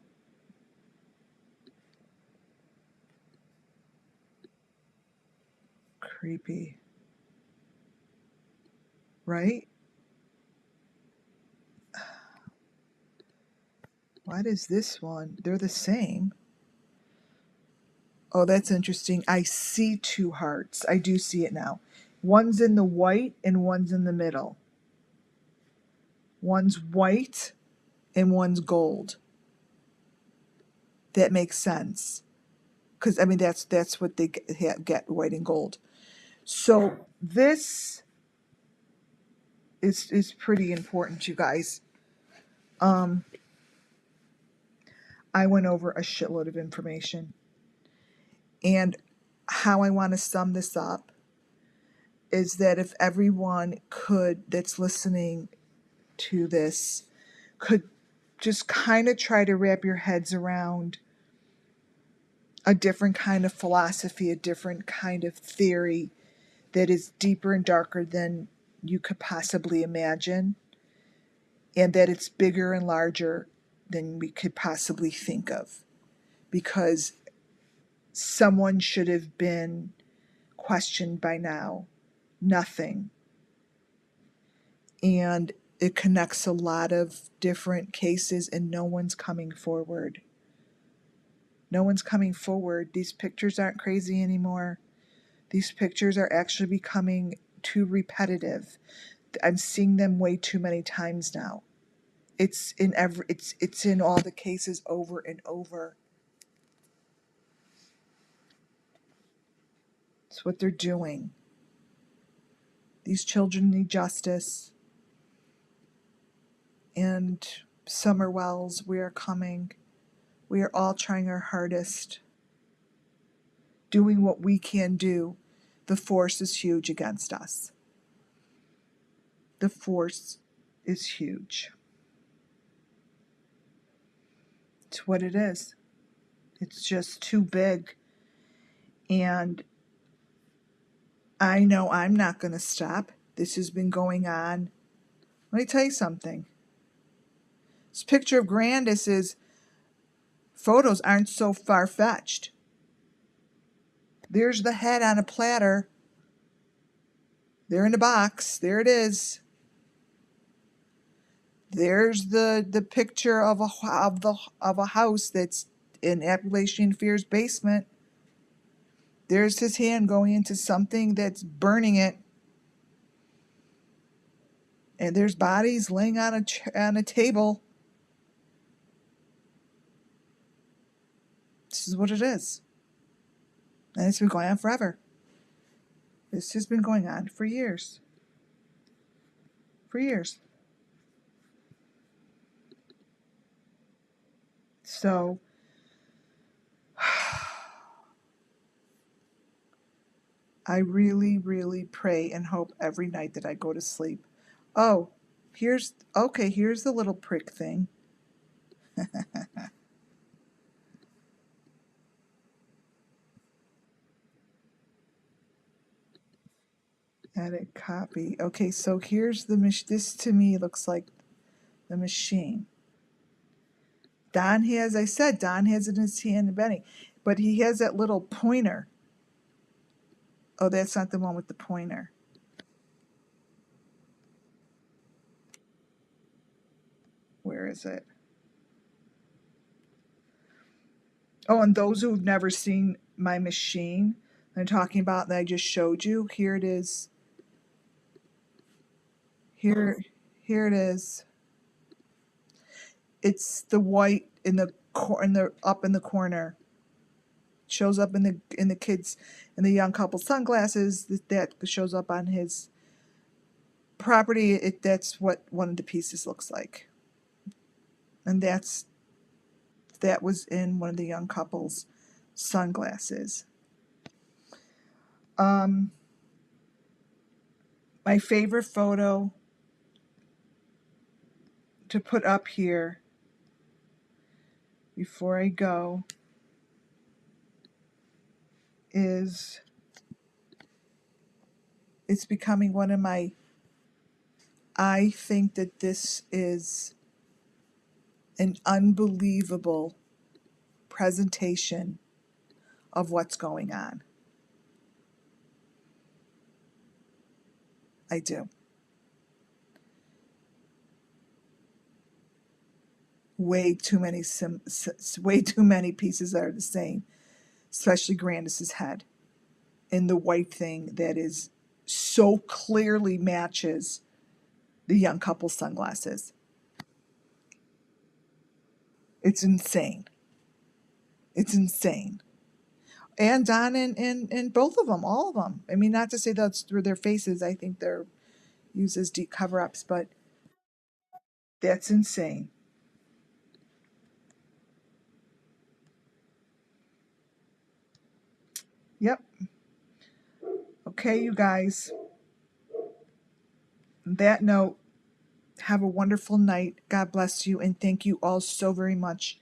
Creepy. Right? What is this one? They're the same. Oh, that's interesting. I see two hearts. I do see it now. One's in the white and one's in the middle. One's white and one's gold. That makes sense. Because, I mean, that's what they get, white and gold. So this is pretty important, you guys. I went over a shitload of information. And how I want to sum this up is that if everyone could, that's listening to this, could just kind of try to wrap your heads around a different kind of philosophy, a different kind of theory that is deeper and darker than you could possibly imagine, and that it's bigger and larger than we could possibly think of. Because someone should have been questioned by now. Nothing. And it connects a lot of different cases, and no one's coming forward. No one's coming forward. These pictures aren't crazy anymore. These pictures are actually becoming too repetitive. I'm seeing them way too many times now. It's in all the cases over and over. It's what they're doing. These children need justice. And Summer Wells, we are coming. We are all trying our hardest, doing what we can do. The force is huge against us. The force is huge. It's what it is. It's just too big. And I know I'm not going to stop. This has been going on. Let me tell you something. This picture of Grandis's photos aren't so far-fetched. There's the head on a platter. There in the box. There it is. There's the picture of a house that's in Appalachian Fear's basement. There's his hand going into something that's burning it. And there's bodies laying on a table. This is what it is. And it's been going on forever. This has been going on for years. For years. So, I really, really pray and hope every night that I go to sleep. Oh, here's the little prick thing. Edit, copy. Okay, so here's the this to me looks like the machine. Don has it in his hand, Benny, but he has that little pointer. Oh, that's not the one with the pointer. Where is it? Oh, and those who've never seen my machine I'm talking about that I just showed you, here it is. Here it is. It's the white in the up in the corner. It shows up in the kids in the young couple sunglasses that shows up on his property. That's what one of the pieces looks like. And that was in one of the young couple's sunglasses. My favorite photo to put up here before I go is, it's becoming one of my, I think that this is an unbelievable presentation of what's going on. I do. Way too many pieces that are the same, especially Grandis's head and the white thing that is so clearly matches the young couple sunglasses. It's insane. It's insane. And Don and both of them, all of them. I mean, not to say that's through their faces. I think they're used as deep cover-ups, but that's insane. Yep. Okay, you guys. On that note, have a wonderful night. God bless you, and thank you all so very much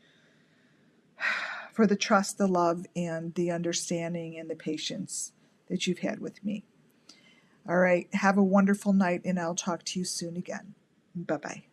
for the trust, the love, and the understanding and the patience that you've had with me. All right, have a wonderful night, and I'll talk to you soon again. Bye-bye.